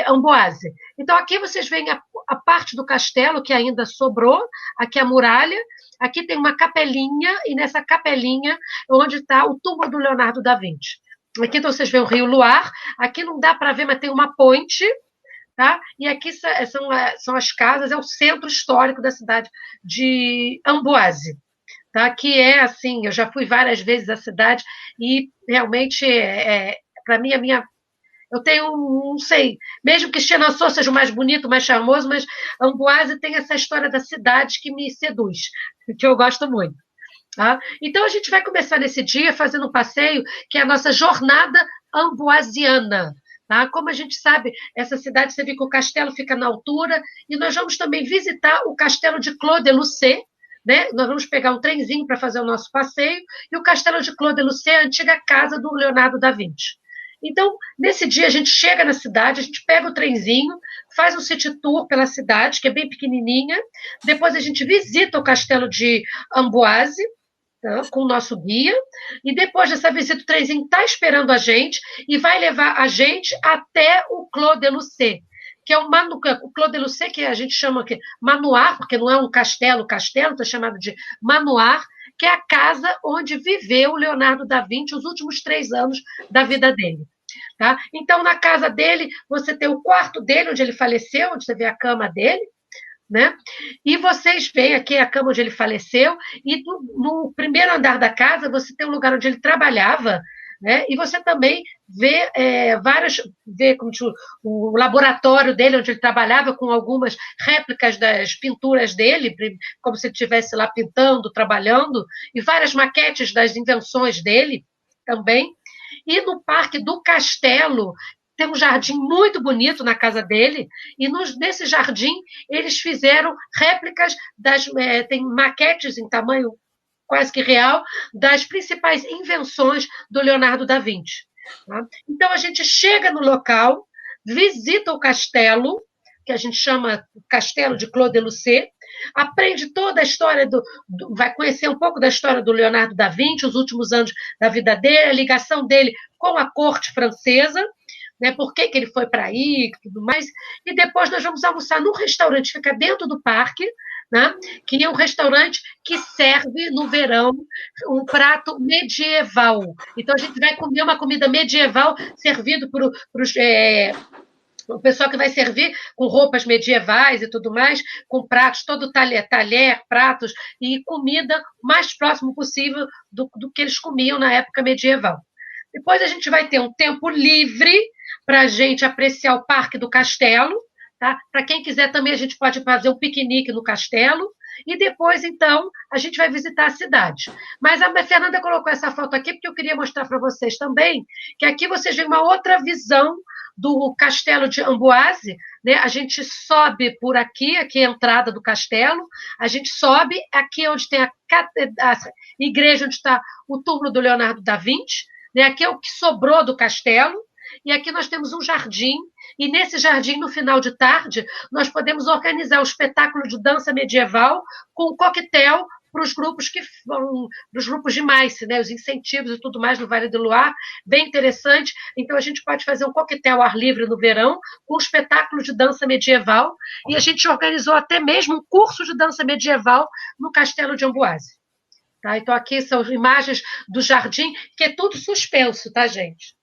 Amboise. Então, aqui vocês veem a parte do castelo que ainda sobrou, aqui a muralha, aqui tem uma capelinha, e nessa capelinha é onde está o túmulo do Leonardo da Vinci. Aqui então, vocês veem o rio Loire, aqui não dá para ver, mas tem uma ponte, tá? E aqui são as casas, é o centro histórico da cidade de Amboise, tá? Que é assim, eu já fui várias vezes à cidade e realmente, para mim, eu tenho, não sei, mesmo que Chenonceau seja o mais bonito, o mais charmoso, mas Amboise tem essa história da cidade que me seduz, que eu gosto muito. Tá? Então, a gente vai começar nesse dia fazendo um passeio que é a nossa jornada amboisiana. Tá? Como a gente sabe, essa cidade, você vê que o castelo fica na altura, e nós vamos também visitar o castelo de Clos de Lucé, né? Nós vamos pegar um trenzinho para fazer o nosso passeio, e o castelo de Clos de Lucé é a antiga casa do Leonardo da Vinci. Então, nesse dia, a gente chega na cidade, a gente pega o trenzinho, faz um city tour pela cidade, que é bem pequenininha, depois a gente visita o castelo de Amboise, tá? Com o nosso guia, e depois dessa visita, o trenzinho está esperando a gente e vai levar a gente até o Clos de Lucé, que é o Clos de Lucé, que a gente chama aqui Manoir, porque não é um castelo, está chamado de Manoir, que é a casa onde viveu o Leonardo da Vinci os últimos 3 anos da vida dele. Tá? Então, na casa dele, você tem o quarto dele, onde ele faleceu, onde você vê a cama dele, né? E vocês veem aqui a cama onde ele faleceu, e no primeiro andar da casa você tem um lugar onde ele trabalhava, né? E você também vê o laboratório dele, onde ele trabalhava, com algumas réplicas das pinturas dele, como se ele estivesse lá pintando, trabalhando, e várias maquetes das invenções dele também. E no Parque do Castelo tem um jardim muito bonito na casa dele, e nesse jardim eles fizeram réplicas tem maquetes em tamanho quase que real das principais invenções do Leonardo da Vinci. Tá? Então a gente chega no local, visita o castelo, que a gente chama Castelo de Clos de Lucé, aprende toda a história vai conhecer um pouco da história do Leonardo da Vinci, os últimos anos da vida dele, a ligação dele com a corte francesa, né, por que ele foi para aí e tudo mais, e depois nós vamos almoçar num restaurante que fica dentro do parque, né? Que é um restaurante que serve no verão um prato medieval. Então a gente vai comer uma comida medieval servido por o pessoal que vai servir com roupas medievais e tudo mais, com pratos, todo talher, pratos e comida o mais próximo possível do que eles comiam na época medieval. Depois a gente vai ter um tempo livre para a gente apreciar o Parque do Castelo. Tá? Para quem quiser também, a gente pode fazer um piquenique no castelo. E depois, então, a gente vai visitar a cidade. Mas a Fernanda colocou essa foto aqui porque eu queria mostrar para vocês também que aqui vocês veem uma outra visão do castelo de Amboise, né? A gente sobe por aqui, aqui é a entrada do castelo, a gente sobe aqui onde tem a igreja, onde está o túmulo do Leonardo da Vinci, né? Aqui é o que sobrou do castelo, e aqui nós temos um jardim, e nesse jardim, no final de tarde, nós podemos organizar o espetáculo de dança medieval com um coquetel para os grupos que vão, para os grupos de MAICE, né, os incentivos e tudo mais no Vale do Luar, bem interessante. Então a gente pode fazer um coquetel ao ar livre no verão, com um espetáculo de dança medieval, e a gente organizou até mesmo um curso de dança medieval no Castelo de Amboise. Tá? Então aqui são imagens do jardim, que é tudo suspenso, tá, gente?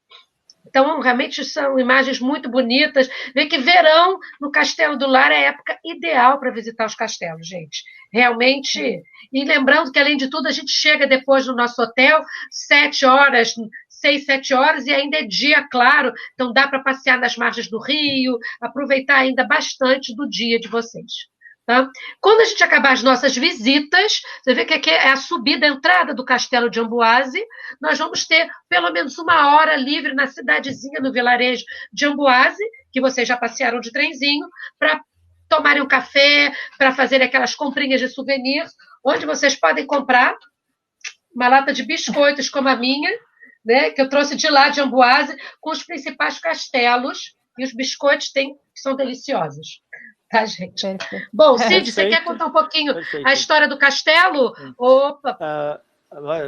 Então, realmente são imagens muito bonitas. Vê que verão no Castelo do Lar é a época ideal para visitar os castelos, gente. Realmente. E lembrando que, além de tudo, a gente chega depois no nosso hotel, 7 horas, 6, 7 horas, e ainda é dia, claro. Então, dá para passear nas margens do rio, aproveitar ainda bastante do dia de vocês. Tá? Quando a gente acabar as nossas visitas, você vê que aqui é a subida, a entrada do Castelo de Amboise, nós vamos ter pelo menos 1 hora livre na cidadezinha, no vilarejo de Amboise, que vocês já passearam de trenzinho, para tomarem um café, para fazer aquelas comprinhas de souvenirs, onde vocês podem comprar uma lata de biscoitos como a minha, né, que eu trouxe de lá de Amboise, com os principais castelos, e os biscoitos são deliciosos. Tá, gente? Bom, Cid, você quer contar um pouquinho a história do castelo? Opa!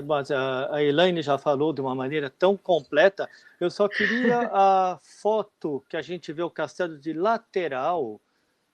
Mas a Elaine já falou de uma maneira tão completa. Eu só queria a foto que a gente vê o castelo de lateral,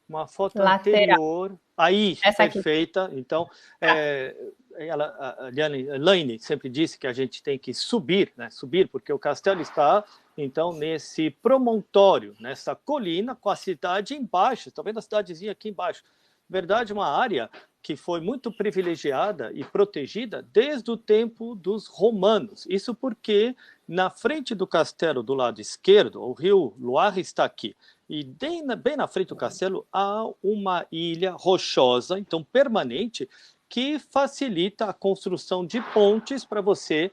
uma foto anterior. Aí, essa perfeita. Aqui. Então, a Elaine sempre disse que a gente tem que subir, né? Subir, porque o castelo está, então, nesse promontório, nessa colina, com a cidade embaixo. Estão vendo a cidadezinha aqui embaixo? Na verdade, uma área que foi muito privilegiada e protegida desde o tempo dos romanos. Isso porque, na frente do castelo, do lado esquerdo, o rio Loire está aqui. E bem na frente do castelo há uma ilha rochosa, então permanente, que facilita a construção de pontes para você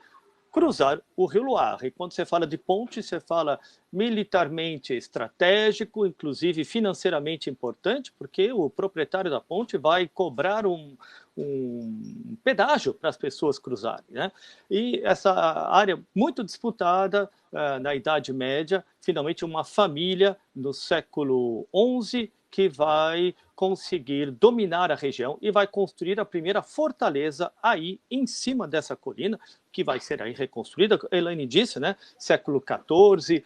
cruzar o rio Loire. E quando você fala de ponte, você fala militarmente estratégico, inclusive financeiramente importante, porque o proprietário da ponte vai cobrar um pedágio para as pessoas cruzarem, né? E essa área muito disputada na Idade Média, finalmente uma família no século XI que vai conseguir dominar a região e vai construir a primeira fortaleza aí em cima dessa colina, que vai ser aí reconstruída. A Elaine disse, né? Século XIV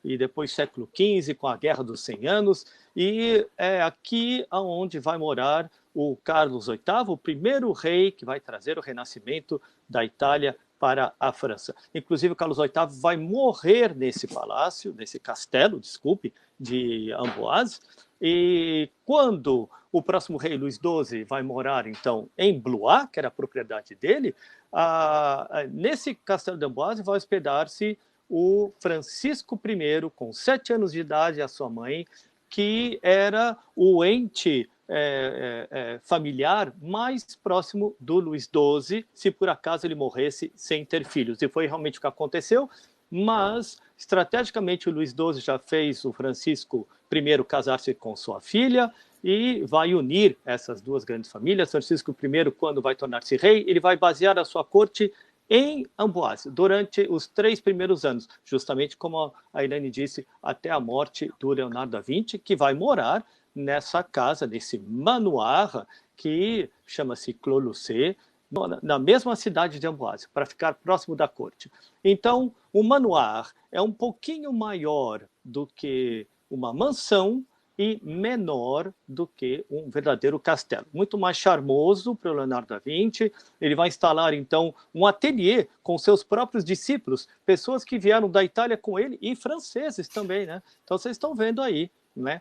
e depois século XV, com a Guerra dos 100 Anos. E é aqui onde vai morar o Carlos VIII, o primeiro rei que vai trazer o renascimento da Itália para a França. Inclusive, o Carlos VIII vai morrer nesse palácio, nesse castelo, desculpe, de Amboise. E quando o próximo rei, Luís XII, vai morar, então, em Blois, que era a propriedade dele, nesse castelo de Amboise vai hospedar-se o Francisco I, com 7 anos de idade, a sua mãe, que era o ente familiar mais próximo do Luís XII, se por acaso ele morresse sem ter filhos. E foi realmente o que aconteceu, mas estrategicamente o Luís XII já fez o Francisco I casar-se com sua filha e vai unir essas duas grandes famílias. Francisco I, quando vai tornar-se rei, ele vai basear a sua corte em Amboise, durante os 3 primeiros anos, justamente como a Elaine disse, até a morte do Leonardo da Vinci, que vai morar nessa casa, nesse manoir, que chama-se Clos Lucé, na mesma cidade de Amboise, para ficar próximo da corte. Então, o manoir é um pouquinho maior do que uma mansão, e menor do que um verdadeiro castelo. Muito mais charmoso para o Leonardo da Vinci. Ele vai instalar, então, um ateliê com seus próprios discípulos, pessoas que vieram da Itália com ele e franceses também, né? Então, vocês estão vendo aí, né,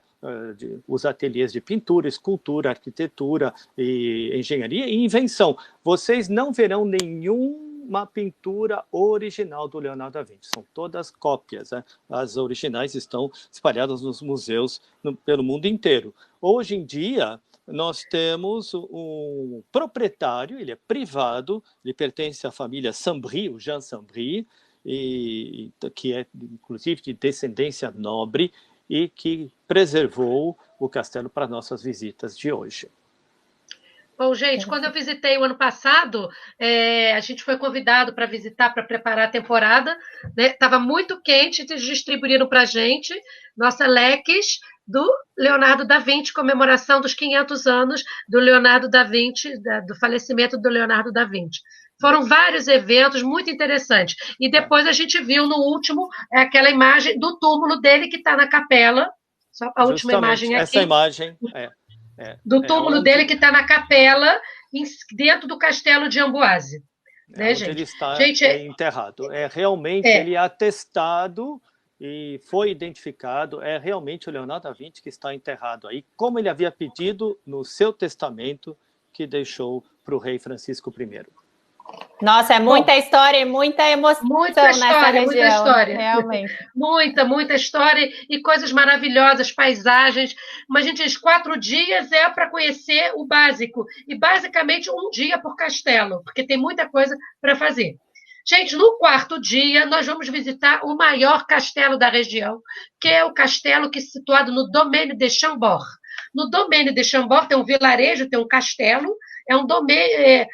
os ateliês de pintura, escultura, arquitetura, e engenharia e invenção. Vocês não verão nenhuma pintura original do Leonardo da Vinci, são todas cópias, né? As originais estão espalhadas nos museus pelo mundo inteiro. Hoje em dia, nós temos um proprietário, ele é privado, ele pertence à família Sambry, o Jean Sambry, que é, inclusive, de descendência nobre, e que preservou o castelo para nossas visitas de hoje.
Bom, gente, quando eu visitei o ano passado, a gente foi convidado para visitar, para preparar a temporada, né? Estava muito quente, eles distribuíram para a gente nossa leques do Leonardo da Vinci, comemoração dos 500 anos do Leonardo da Vinci, do falecimento do Leonardo da Vinci. Foram vários eventos muito interessantes. E depois a gente viu no último aquela imagem do túmulo dele que está na capela. Só a última imagem aqui.
Essa imagem
do túmulo dele que está na capela, dentro do castelo de Amboise. Né,
onde ele está enterrado. Realmente ele é atestado e foi identificado, é realmente o Leonardo da Vinci que está enterrado aí, como ele havia pedido no seu testamento que deixou para o rei Francisco I.
Nossa, é muita história e muita emoção nessa região.
Muita história.
Realmente.
Muita história e coisas maravilhosas, paisagens. Mas, gente, 4 dias é para conhecer o básico. E, basicamente, 1 dia por castelo, porque tem muita coisa para fazer. Gente, no 4º dia, nós vamos visitar o maior castelo da região, que é o castelo que é situado no Domaine de Chambord. No Domaine de Chambord tem um vilarejo, tem um castelo, é um domaine,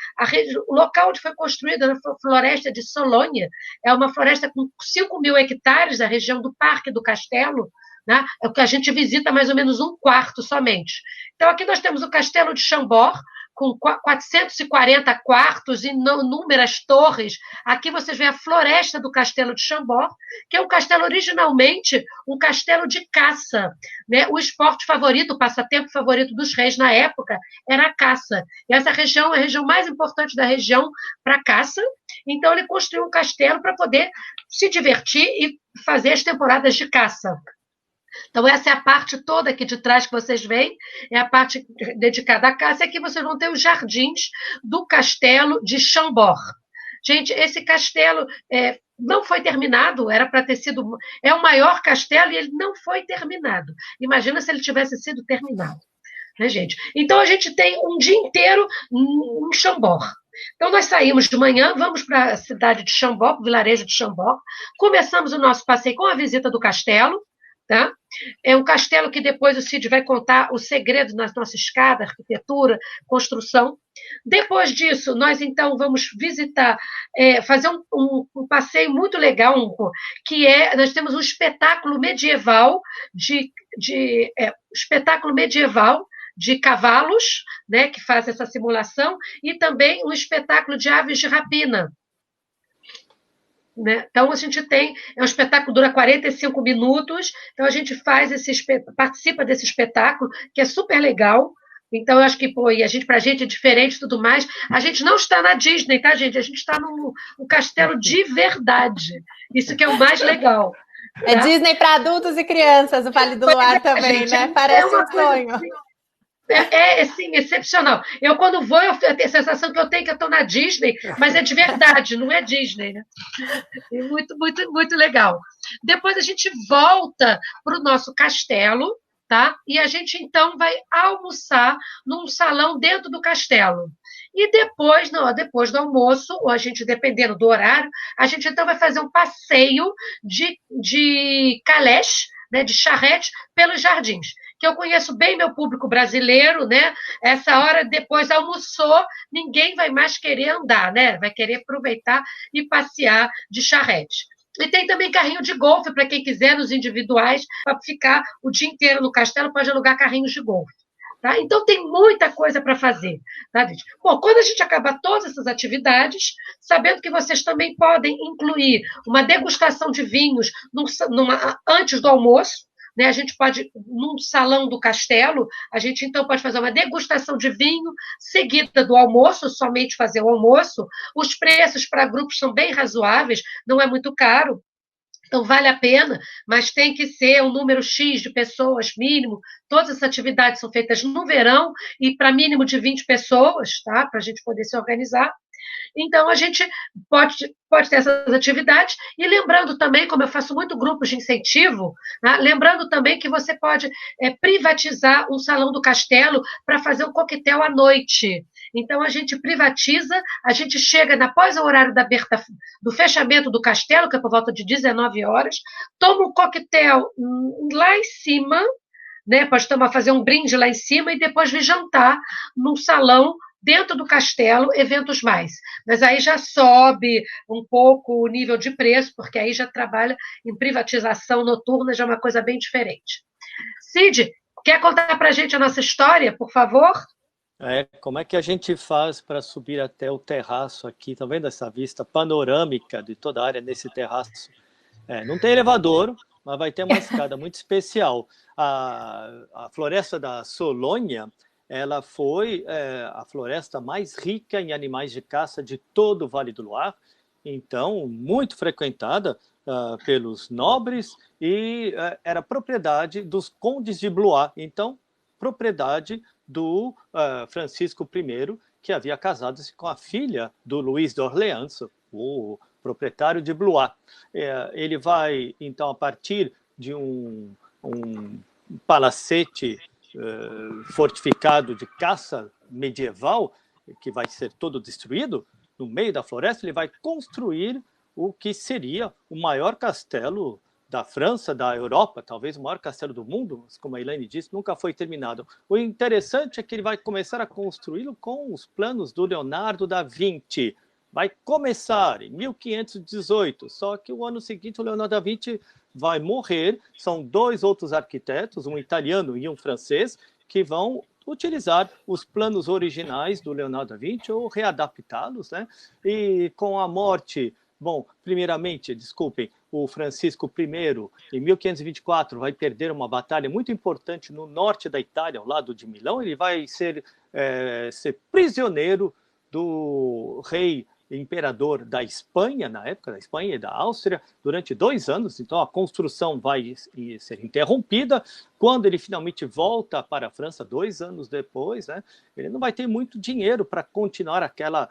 o local onde foi construída a floresta de Solônia, é uma floresta com 5.000 hectares, a região do Parque do Castelo, né? É o que a gente visita mais ou menos 1/4 somente. Então, aqui nós temos o Castelo de Chambord, com 440 quartos e inúmeras torres. Aqui vocês veem a floresta do Castelo de Chambord, que é um castelo originalmente um castelo de caça, né? O esporte favorito, o passatempo favorito dos reis na época era a caça. E essa região é a região mais importante da região para caça. Então ele construiu um castelo para poder se divertir e fazer as temporadas de caça. Então, essa é a parte toda aqui de trás que vocês veem, é a parte dedicada à caça, e aqui vocês vão ter os jardins do Castelo de Chambord. Gente, esse castelo não foi terminado, era para ter sido... É o maior castelo e ele não foi terminado. Imagina se ele tivesse sido terminado. Né, gente? Então, a gente tem um dia inteiro em Chambord. Então, nós saímos de manhã, vamos para a cidade de Chambord, vilarejo de Chambord, começamos o nosso passeio com a visita do castelo. Tá? É um castelo que depois o Cid vai contar os segredos na nossa escada, arquitetura, construção. Depois disso, nós então vamos visitar, fazer um passeio muito legal, nós temos um espetáculo medieval de cavalos, né, que faz essa simulação, e também um espetáculo de aves de rapina. Né? Então, a gente tem... É um espetáculo que dura 45 minutos, então a gente participa desse espetáculo, que é super legal. Então, eu acho que, pra gente é diferente e tudo mais. A gente não está na Disney, tá, gente? A gente está num castelo de verdade. Isso que é o mais legal.
É tá? Disney para adultos e crianças, o Vale do Luar também, gente, né? Parece um sonho.
Assim, excepcional. Eu, quando vou, eu tenho a sensação que eu estou na Disney, mas é de verdade, não é Disney, né? É muito, muito, muito legal. Depois a gente volta para o nosso castelo, tá? E a gente, então, vai almoçar num salão dentro do castelo. E depois do almoço, ou a gente, dependendo do horário, a gente, então, vai fazer um passeio de calèche, né, de charrete, pelos jardins. Que eu conheço bem meu público brasileiro, né? Essa hora, depois almoçou, ninguém vai mais querer andar, né? Vai querer aproveitar e passear de charrete. E tem também carrinho de golfe, para quem quiser, nos individuais, para ficar o dia inteiro no castelo, pode alugar carrinhos de golfe. Tá? Então, tem muita coisa para fazer. Tá, gente? Bom, quando a gente acabar todas essas atividades, sabendo que vocês também podem incluir uma degustação de vinhos antes do almoço, né? A gente pode, num salão do castelo, a gente então pode fazer uma degustação de vinho, seguida do almoço, somente fazer o almoço. Os preços para grupos são bem razoáveis, não é muito caro. Então, vale a pena, mas tem que ser um número X de pessoas, mínimo. Todas as atividades são feitas no verão e para mínimo de 20 pessoas, tá? Para a gente poder se organizar. Então, a gente pode ter essas atividades. E lembrando também, como eu faço muito grupos de incentivo, né? Lembrando também que você pode privatizar um salão do castelo para fazer um coquetel à noite. Então, a gente privatiza, a gente chega após o horário do fechamento do castelo, que é por volta de 19 horas, toma um coquetel lá em cima, né? Pode fazer um brinde lá em cima e depois vir jantar num salão dentro do castelo, eventos mais. Mas aí já sobe um pouco o nível de preço, porque aí já trabalha em privatização noturna, já é uma coisa bem diferente. Cid, quer contar para a gente a nossa história, por favor?
Como é que a gente faz para subir até o terraço aqui? Tá vendo essa vista panorâmica de toda a área nesse terraço? Não tem elevador, mas vai ter uma escada muito especial. A floresta da Solônia, ela foi a floresta mais rica em animais de caça de todo o Vale do Loire, então muito frequentada pelos nobres e era propriedade dos condes de Blois, então propriedade do Francisco I, que havia casado-se com a filha do Luís de Orleans, o proprietário de Blois. Ele vai, então, a partir de um palacete fortificado de caça medieval, que vai ser todo destruído, no meio da floresta, ele vai construir o que seria o maior castelo da França, da Europa, talvez o maior castelo do mundo, como a Elaine disse, nunca foi terminado. O interessante é que ele vai começar a construí-lo com os planos do Leonardo da Vinci. Vai começar em 1518, só que o ano seguinte o Leonardo da Vinci vai morrer. São 2 outros arquitetos, um italiano e um francês, que vão utilizar os planos originais do Leonardo da Vinci ou readaptá-los, né? E com a morte, primeiramente, desculpem, o Francisco I, em 1524, vai perder uma batalha muito importante no norte da Itália, ao lado de Milão. Ele vai ser prisioneiro do rei imperador da Espanha, na época da Espanha e da Áustria, durante 2 anos. Então a construção vai ser interrompida. Quando ele finalmente volta para a França, 2 anos depois, né, ele não vai ter muito dinheiro para continuar aquela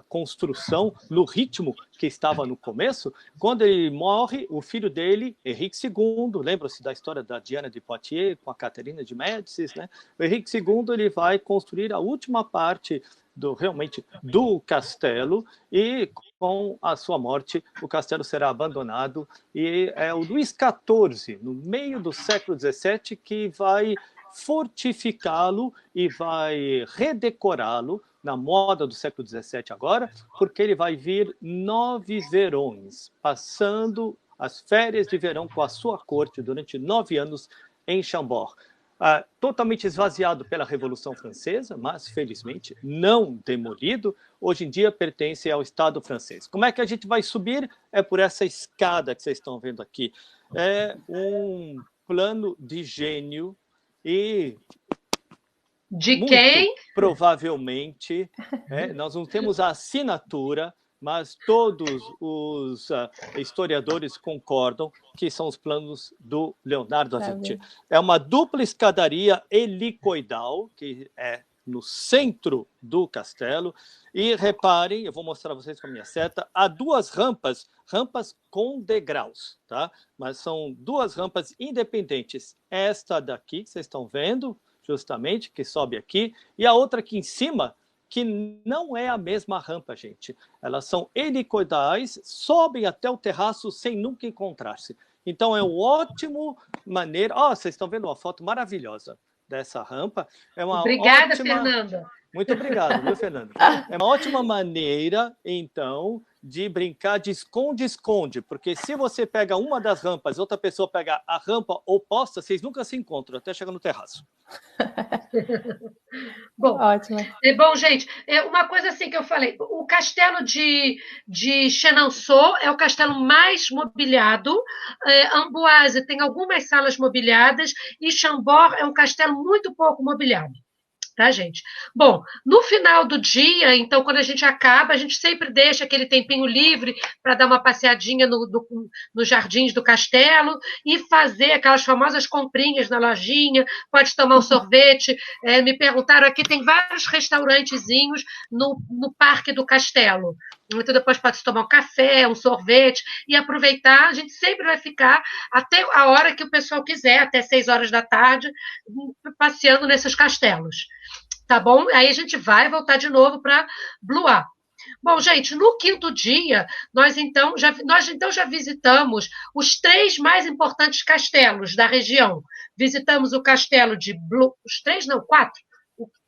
construção no ritmo que estava no começo. Quando ele morre, o filho dele, Henrique II, lembra-se da história da Diana de Poitiers com a Caterina de Médicis, né? O Henrique II ele vai construir a última parte do castelo, e com a sua morte o castelo será abandonado, e é o Luís XIV, no meio do século XVII, que vai fortificá-lo e vai redecorá-lo na moda do século XVII agora, porque ele vai vir 9 verões, passando as férias de verão com a sua corte durante 9 anos em Chambord. Totalmente esvaziado pela Revolução Francesa, mas felizmente não demolido. Hoje em dia pertence ao Estado francês. Como é que a gente vai subir? É por essa escada que vocês estão vendo aqui. É um plano de gênio e
de quem?
Provavelmente, nós não temos a assinatura, mas todos os historiadores concordam que são os planos do Leonardo da Vinci. É uma dupla escadaria helicoidal, que é no centro do castelo, e reparem, eu vou mostrar a vocês com a minha seta, há 2 rampas com degraus, tá? Mas são 2 rampas independentes. Esta daqui, que vocês estão vendo, justamente, que sobe aqui, e a outra aqui em cima, que não é a mesma rampa, gente. Elas são helicoidais, sobem até o terraço sem nunca encontrar-se. Então é uma ótima maneira... vocês estão vendo uma foto maravilhosa dessa rampa. É uma
Obrigada,
ótima...
Fernanda.
Muito obrigado, viu, Fernando? É uma ótima maneira, então, de brincar de esconde-esconde, porque se você pega uma das rampas e outra pessoa pega a rampa oposta, vocês nunca se encontram, até chegar no terraço.
Bom,
ótimo.
Bom, gente, uma coisa assim que eu falei, o castelo de Chenonceau é o castelo mais mobiliado, Amboise tem algumas salas mobiliadas e Chambord é um castelo muito pouco mobiliado. Tá, gente? Bom, no final do dia, então, quando a gente acaba, a gente sempre deixa aquele tempinho livre para dar uma passeadinha nos jardins do castelo e fazer aquelas famosas comprinhas na lojinha, pode tomar um sorvete. Me perguntaram aqui, tem vários restaurantezinhos no parque do castelo. Então, depois pode tomar um café, um sorvete e aproveitar. A gente sempre vai ficar até a hora que o pessoal quiser, até 6 horas da tarde, passeando nesses castelos. Tá bom? Aí a gente vai voltar de novo para Blois. Bom, gente, no quinto dia, nós então já visitamos os 3 mais importantes castelos da região. Visitamos o castelo de Blois, os 3 não, 4,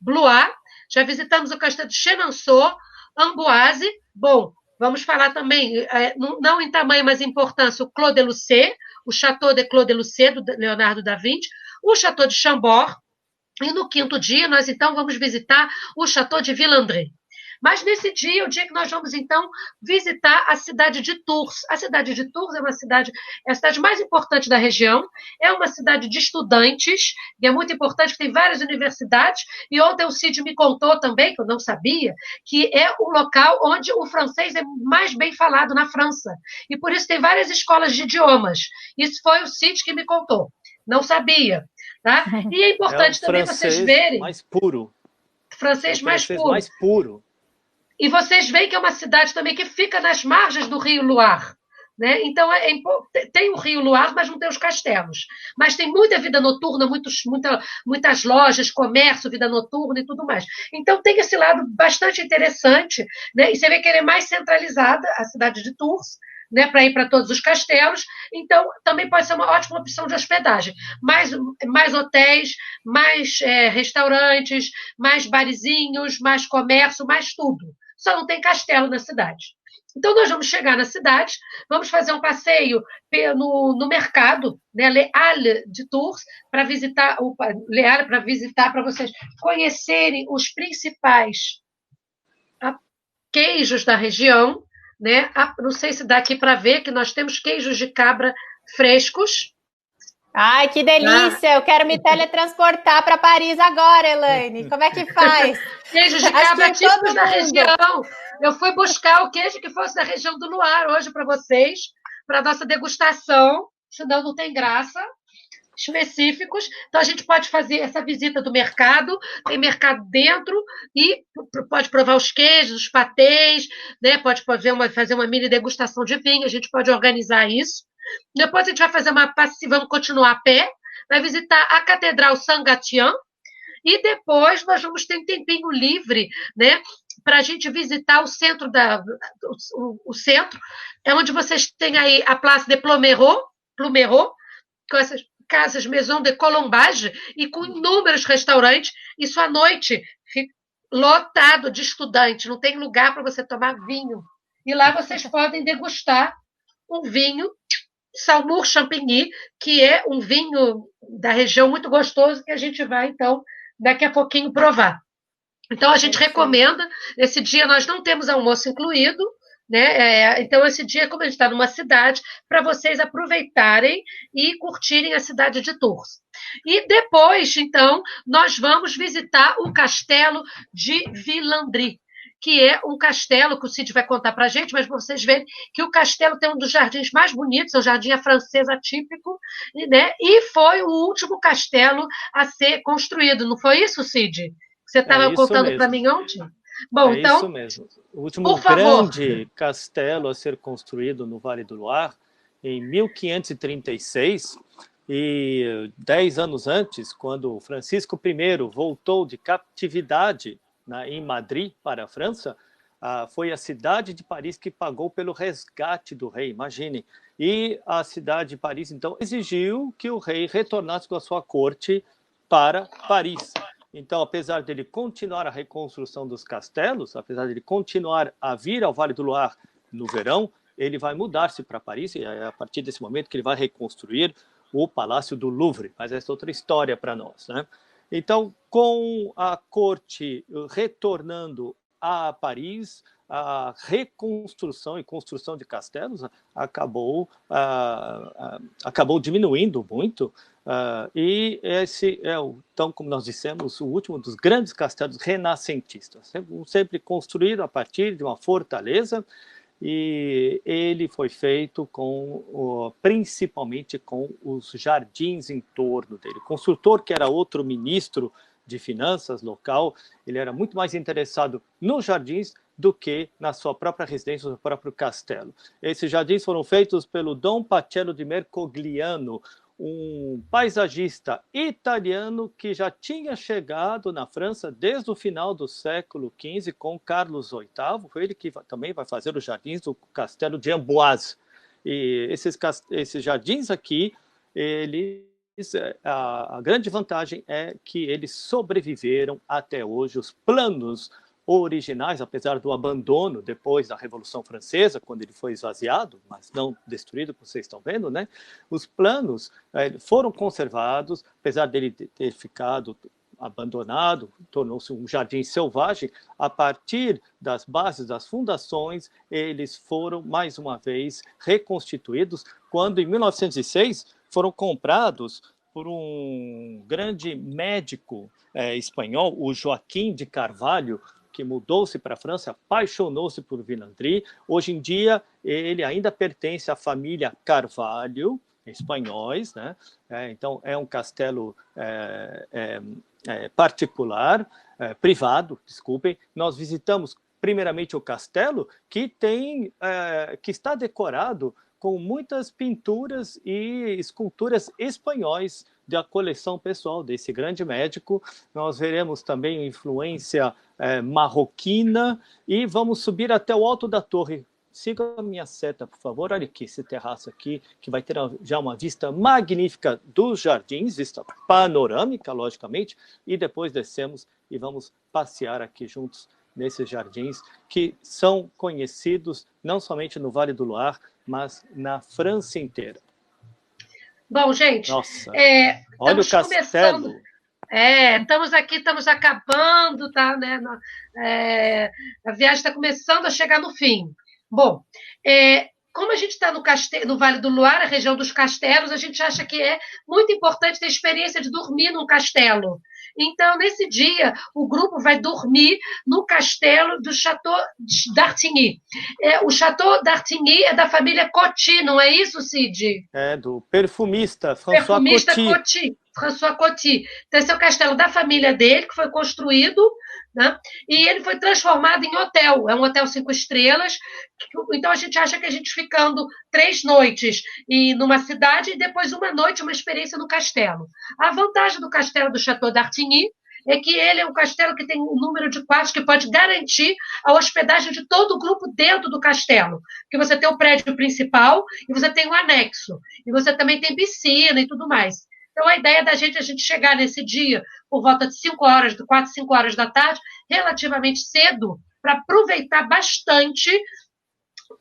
Blois, já visitamos o castelo de Chenonceau, Amboise. Bom, vamos falar também, não em tamanho, mas em importância, o Clos de Lucé, o Château de Clos de Lucé, do Leonardo da Vinci, o Château de Chambord, e no quinto dia, nós então vamos visitar o Château de Villandry. Mas nesse dia, o dia que nós vamos então visitar a cidade de Tours. A cidade de Tours é a cidade mais importante da região, é uma cidade de estudantes, e é muito importante, tem várias universidades, e ontem o Cid me contou também, que eu não sabia, que é o local onde o francês é mais bem falado na França, e por isso tem várias escolas de idiomas. Isso foi o Cid que me contou, não sabia. Tá? E é importante também vocês verem...
mais puro.
Francês mais puro. E vocês veem que é uma cidade também que fica nas margens do rio Loire. Né? Então, tem o rio Loire, mas não tem os castelos. Mas tem muita vida noturna, muitas lojas, comércio, vida noturna e tudo mais. Então, tem esse lado bastante interessante. Né? E você vê que ele é mais centralizada, a cidade de Tours, né, para ir para todos os castelos, então também pode ser uma ótima opção de hospedagem. Mais hotéis, mais restaurantes, mais barizinhos, mais comércio, mais tudo. Só não tem castelo na cidade. Então, nós vamos chegar na cidade, vamos fazer um passeio no mercado, né, Les Halles de Tours, para visitar, para vocês conhecerem os principais queijos da região. Né? Não sei se dá aqui para ver que nós temos queijos de cabra frescos.
Ai, que delícia! Eu quero me teletransportar para Paris agora, Elaine. Como é que faz?
Queijos de cabra típicos da região. Eu fui buscar o queijo que fosse da região do Loire hoje para vocês, para a nossa degustação, senão não tem graça. Específicos, então a gente pode fazer essa visita do mercado, tem mercado dentro e pode provar os queijos, os patês, né? Pode fazer uma mini degustação de vinho, a gente pode organizar isso. Depois a gente vai fazer vamos continuar a pé, vai visitar a Catedral Saint-Gatien e depois nós vamos ter um tempinho livre, né? Para a gente visitar o centro o centro, é onde vocês têm aí a Place de Plumereau, com essas casas Maison de Colombage e com inúmeros restaurantes. Isso à noite fica lotado de estudantes, não tem lugar para você tomar vinho. E lá vocês podem degustar um vinho Saumur Champigny, que é um vinho da região muito gostoso que a gente vai, então, daqui a pouquinho provar. Então, a gente recomenda, nesse dia nós não temos almoço incluído, né? Então, esse dia, como a gente está numa cidade, para vocês aproveitarem e curtirem a cidade de Tours. E depois, então, nós vamos visitar o castelo de Villandry, que é um castelo que o Cid vai contar para a gente, mas vocês verem que o castelo tem um dos jardins mais bonitos, é o jardim francês atípico, né? E foi o último castelo a ser construído, não foi isso, Cid? Você estava contando para mim ontem? Bom, então,
isso mesmo. O último grande castelo a ser construído no Vale do Loire, em 1536, e 10 anos antes, quando Francisco I voltou de catividade em Madrid para a França, foi a cidade de Paris que pagou pelo resgate do rei, imagine. E a cidade de Paris, então, exigiu que o rei retornasse com a sua corte para Paris. Então, apesar dele continuar a reconstrução dos castelos, apesar dele continuar a vir ao Vale do Loire no verão, ele vai mudar-se para Paris, e é a partir desse momento que ele vai reconstruir o Palácio do Louvre. Mas essa é outra história para nós, né? Então, com a corte retornando a Paris, a reconstrução e construção de castelos acabou diminuindo muito, e esse é, então, como nós dissemos, o último dos grandes castelos renascentistas, sempre construído a partir de uma fortaleza, e ele foi feito principalmente com os jardins em torno dele. O construtor, que era outro ministro de finanças local, ele era muito mais interessado nos jardins do que na sua própria residência, no próprio castelo. Esses jardins foram feitos pelo Dom Pacello di Mercogliano, um paisagista italiano que já tinha chegado na França desde o final do século XV com Carlos VIII. Foi ele que também vai fazer os jardins do castelo de Amboise. E esses jardins aqui, a grande vantagem é que eles sobreviveram até hoje. Os planos originais, apesar do abandono depois da Revolução Francesa, quando ele foi esvaziado, mas não destruído, como vocês estão vendo, né? Os planos foram conservados, apesar dele ter ficado abandonado, tornou-se um jardim selvagem. A partir das bases das fundações, eles foram, mais uma vez, reconstituídos, quando, em 1906, foram comprados por um grande médico espanhol, o Joaquim de Carvalho, que mudou-se para a França, apaixonou-se por Villandry. Hoje em dia, ele ainda pertence à família Carvalho, espanhóis, né? Então, é um castelo particular, privado, desculpem. Nós visitamos, primeiramente, o castelo, que está decorado com muitas pinturas e esculturas espanhóis da coleção pessoal desse grande médico. Nós veremos também influência marroquina, e vamos subir até o alto da torre. Siga a minha seta, por favor. Olha aqui, esse terraço aqui, que vai ter já uma vista magnífica dos jardins, vista panorâmica, logicamente, e depois descemos e vamos passear aqui juntos nesses jardins, que são conhecidos não somente no Vale do Loire, mas na França inteira.
Bom, gente,
nossa, olha o castelo.
Estamos acabando, tá, né? A viagem está começando a chegar no fim. Bom, como a gente está no Vale do Loire, a região dos castelos, a gente acha que é muito importante ter a experiência de dormir num castelo. Então, nesse dia, o grupo vai dormir no castelo do Château d'Artigny. O Château d'Artigny é da família Coty, não é isso, Cid?
É, do perfumista François Coty.
François Coty. Então, esse é o castelo da família dele, que foi construído, né? E ele foi transformado em hotel. É um hotel 5 estrelas. Então, a gente acha que a gente ficando 3 noites numa cidade e depois uma noite, uma experiência no castelo. A vantagem do castelo do Château d'Artigny é que ele é um castelo que tem um número de quartos que pode garantir a hospedagem de todo o grupo dentro do castelo. Porque você tem o prédio principal e você tem o anexo. E você também tem piscina e tudo mais. Então, a ideia da gente é a gente chegar nesse dia por volta de 4, 5 horas da tarde, relativamente cedo, para aproveitar bastante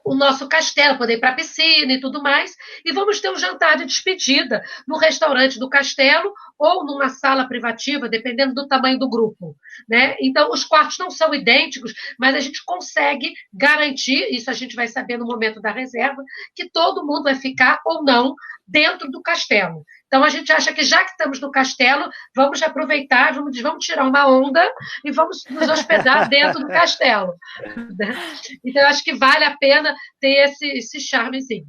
o nosso castelo, poder ir para a piscina e tudo mais, e vamos ter um jantar de despedida no restaurante do castelo ou numa sala privativa, dependendo do tamanho do grupo, né? Então, os quartos não são idênticos, mas a gente consegue garantir, isso a gente vai saber no momento da reserva, que todo mundo vai ficar ou não dentro do castelo. Então, a gente acha que, já que estamos no castelo, vamos aproveitar, vamos tirar uma onda e vamos nos hospedar dentro do castelo. Então, eu acho que vale a pena ter esse charmezinho.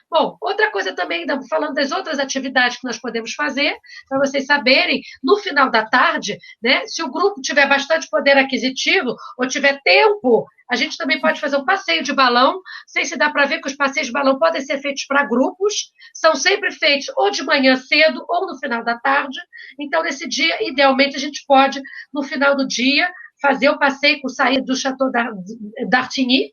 Bom, outra coisa também, falando das outras atividades que nós podemos fazer, para vocês saberem, no final da tarde, né, se o grupo tiver bastante poder aquisitivo ou tiver tempo, a gente também pode fazer um passeio de balão. Não sei se dá para ver que os passeios de balão podem ser feitos para grupos, são sempre feitos ou de manhã cedo ou no final da tarde. Então, nesse dia, idealmente, a gente pode, no final do dia, fazer o passeio com saída do Château d'Artigny,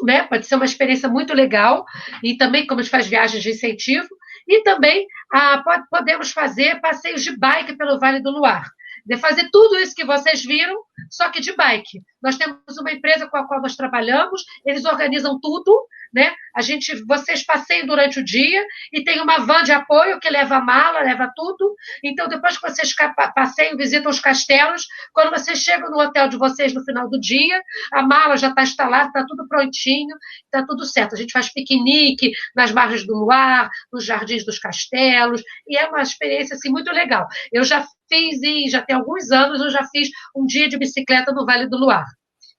né? Pode ser uma experiência muito legal, e também, como a gente faz viagens de incentivo, e também podemos fazer passeios de bike pelo Vale do Loire. de fazer tudo isso que vocês viram, só que de bike. Nós temos uma empresa com a qual nós trabalhamos, eles organizam tudo, né? Vocês passeiam durante o dia e tem uma van de apoio que leva a mala, leva tudo. Então, depois que vocês passeiam, visitam os castelos, quando vocês chegam no hotel de vocês no final do dia, a mala já está instalada, está tudo prontinho, está tudo certo. A gente faz piquenique nas margens do Loire, nos jardins dos castelos, e é uma experiência assim, muito legal. Eu já fiz, e já tem alguns anos, eu já fiz um dia de bicicleta no Vale do Loire.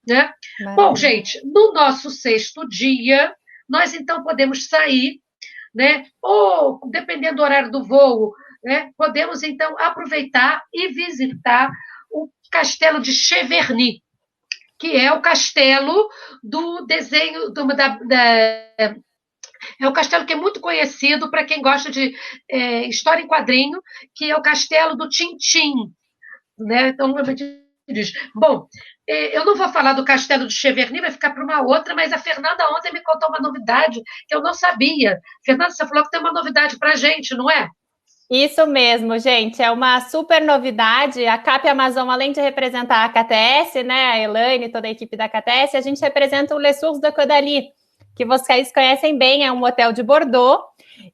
Né? Bom, gente, no nosso 6º dia, nós então podemos sair, né? Ou, dependendo do horário do voo, né? Podemos então aproveitar e visitar o castelo de Cheverny, que é o castelo do desenho é um castelo que é muito conhecido para quem gosta de história em quadrinho, que é o castelo do Tintim, né? Então, bom, eu não vou falar do castelo de Cheverny, vai ficar para uma outra, mas a Fernanda ontem me contou uma novidade que eu não sabia. Fernanda, você falou que tem uma novidade para a gente, não é?
Isso mesmo, gente, é uma super novidade. A CAP Amazon, além de representar a KTS, né, a Elaine e toda a equipe da KTS, a gente representa o Les Sources de Caudalie, que vocês conhecem bem, é um hotel de Bordeaux.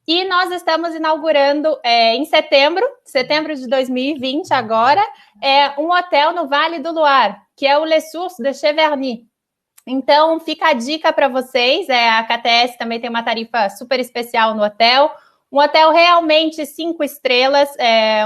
E nós estamos inaugurando em setembro de 2020 agora, um hotel no Vale do Loire, que é o Les Sources de Cheverny. Então, fica a dica para vocês, a KTS também tem uma tarifa super especial no hotel, um hotel realmente 5 estrelas,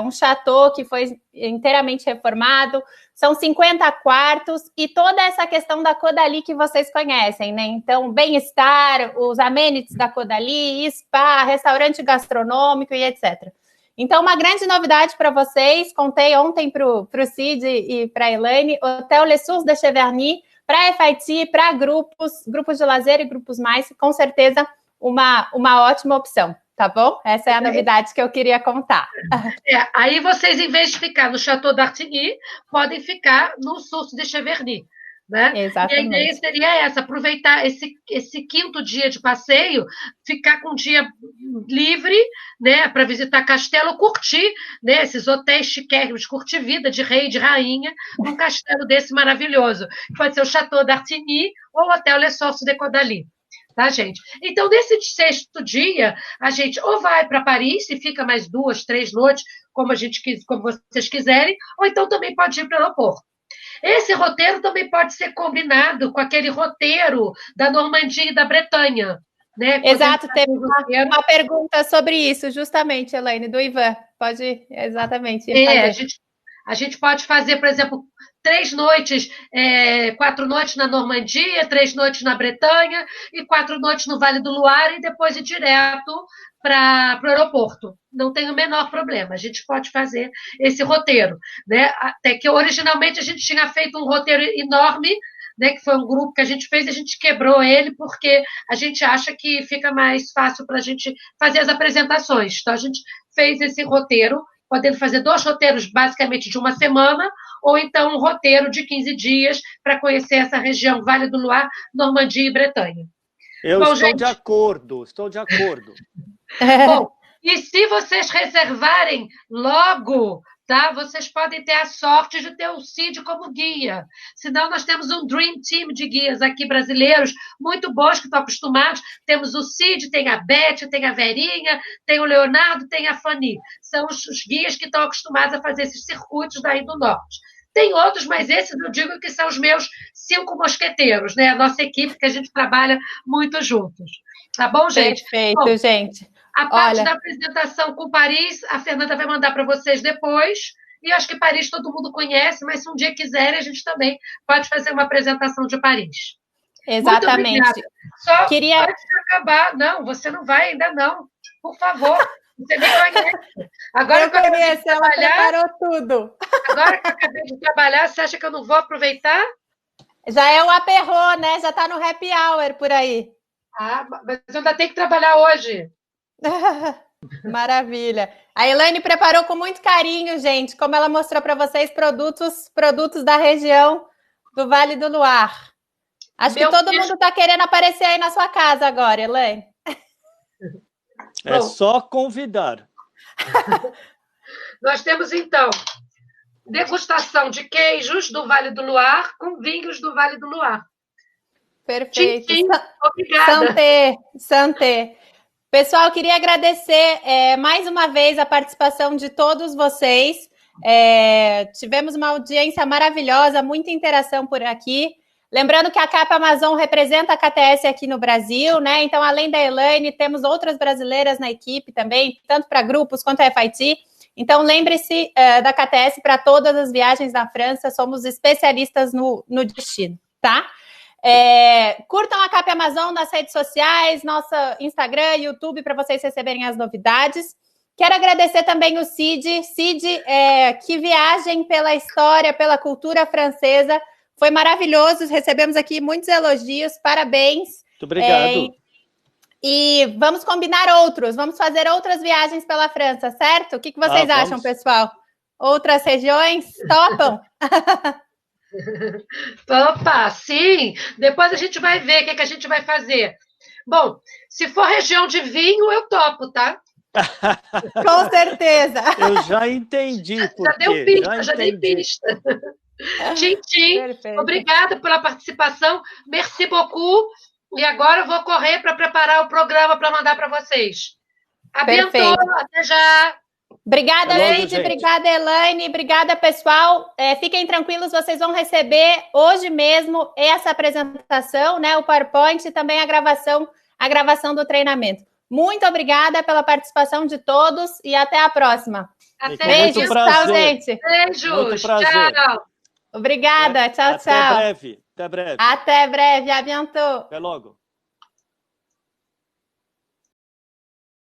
um chateau que foi inteiramente reformado, são 50 quartos e toda essa questão da Caudalie que vocês conhecem, né? Então, bem-estar, os amenities da Caudalie, spa, restaurante gastronômico e etc. Então, uma grande novidade para vocês, contei ontem para o Cid e para a Elaine, Hotel Les Sources de Cheverny, para FIT, para grupos de lazer e grupos mais, com certeza uma ótima opção. Tá bom? Essa é a novidade que eu queria contar.
Aí vocês, em vez de ficar no Château d'Artigny, podem ficar no Sources de Cheverny. Né?
Exatamente.
E a ideia seria essa, aproveitar esse 5º dia de passeio, ficar com um dia livre, né, para visitar castelo, curtir, né, esses hotéis chiquérrimos, curtir vida de rei e de rainha, num castelo desse maravilhoso. Pode ser o Château d'Artigny ou o Hotel Les Sources de Caudalie. Tá, gente? Então, nesse 6º dia, a gente ou vai para Paris e fica mais 2, 3 noites, como vocês quiserem, ou então também pode ir para o aeroporto. Esse roteiro também pode ser combinado com aquele roteiro da Normandia e da Bretanha. Né?
Exato, teve uma pergunta sobre isso, justamente, Elaine, do Ivan. Pode ir, exatamente.
A gente pode fazer, por exemplo, 3 noites, 4 noites na Normandia, 3 noites na Bretanha e 4 noites no Vale do Loire e depois ir direto para o aeroporto. Não tem o menor problema, a gente pode fazer esse roteiro. Né? Até que originalmente a gente tinha feito um roteiro enorme, né, que foi um grupo que a gente fez e a gente quebrou ele porque a gente acha que fica mais fácil para a gente fazer as apresentações. Então, a gente fez esse roteiro, podendo fazer 2 roteiros basicamente de uma semana, ou então um roteiro de 15 dias para conhecer essa região Vale do Loire, Normandia e Bretanha.
Estou de acordo.
Bom, e se vocês reservarem logo, tá? Vocês podem ter a sorte de ter o Cid como guia. Senão, nós temos um Dream Team de guias aqui brasileiros, muito bons, que estão acostumados. Temos o Cid, tem a Beth, tem a Verinha, tem o Leonardo, tem a Fanny. São os guias que estão acostumados a fazer esses circuitos daí do norte. Tem outros, mas esses eu digo que são os meus 5 mosqueteiros, né? A nossa equipe, que a gente trabalha muito juntos. Tá bom, gente?
Perfeito, gente.
A parte da apresentação com Paris, a Fernanda vai mandar para vocês depois. E eu acho que Paris todo mundo conhece, mas se um dia quiserem, a gente também pode fazer uma apresentação de Paris.
Exatamente.
Muito só antes de acabar. Não, você não vai ainda não. Por favor. Você nem conhece. Agora
eu conheço, ela preparou tudo.
Agora que eu acabei de trabalhar, você acha que eu não vou aproveitar?
Já é o aperro, né? Já está no happy hour por aí.
Mas eu ainda tenho que trabalhar hoje.
Maravilha. A Elaine preparou com muito carinho, gente, como ela mostrou para vocês, produtos da região do Vale do Loire. Acho que todo mundo está querendo aparecer aí na sua casa agora, Elaine.
É só convidar.
Nós temos, então, degustação de queijos do Vale do Luar com vinhos do Vale do Luar.
Perfeito.
Tchim, tchim. Obrigada.
Santé, santé. Pessoal, queria agradecer mais uma vez a participação de todos vocês. Tivemos uma audiência maravilhosa, muita interação por aqui. Lembrando que a Capa Amazon representa a KTS aqui no Brasil, né? Então, além da Elaine, temos outras brasileiras na equipe também, tanto para grupos quanto a FIT. Então, lembre-se da KTS para todas as viagens na França, somos especialistas no destino, tá? Curtam a Capa Amazon nas redes sociais, nosso Instagram, YouTube, para vocês receberem as novidades. Quero agradecer também o Cid. Cid, que viagem pela história, pela cultura francesa. Foi maravilhoso, recebemos aqui muitos elogios, parabéns.
Muito obrigado.
E vamos combinar outros, vamos fazer outras viagens pela França, certo? O que vocês acham, pessoal? Outras regiões? Topam?
Opa, sim! Depois a gente vai ver o que a gente vai fazer. Bom, se for região de vinho, eu topo, tá?
Com certeza.
Eu já entendi.
Já deu pista, já dei pista. Tchim, tchim. Obrigada pela participação. Merci beaucoup. E agora eu vou correr para preparar o programa para mandar para vocês. A bientôt, até já.
Obrigada, Cid. Obrigada, Elaine. Obrigada, pessoal. Fiquem tranquilos, vocês vão receber hoje mesmo essa apresentação, né? O PowerPoint e também a gravação do treinamento. Muito obrigada pela participação de todos e até a próxima.
Beijos,
tchau, gente.
Beijos, tchau.
Obrigada, tchau, tchau.
Até breve.
Até breve, à bientôt.
Até logo.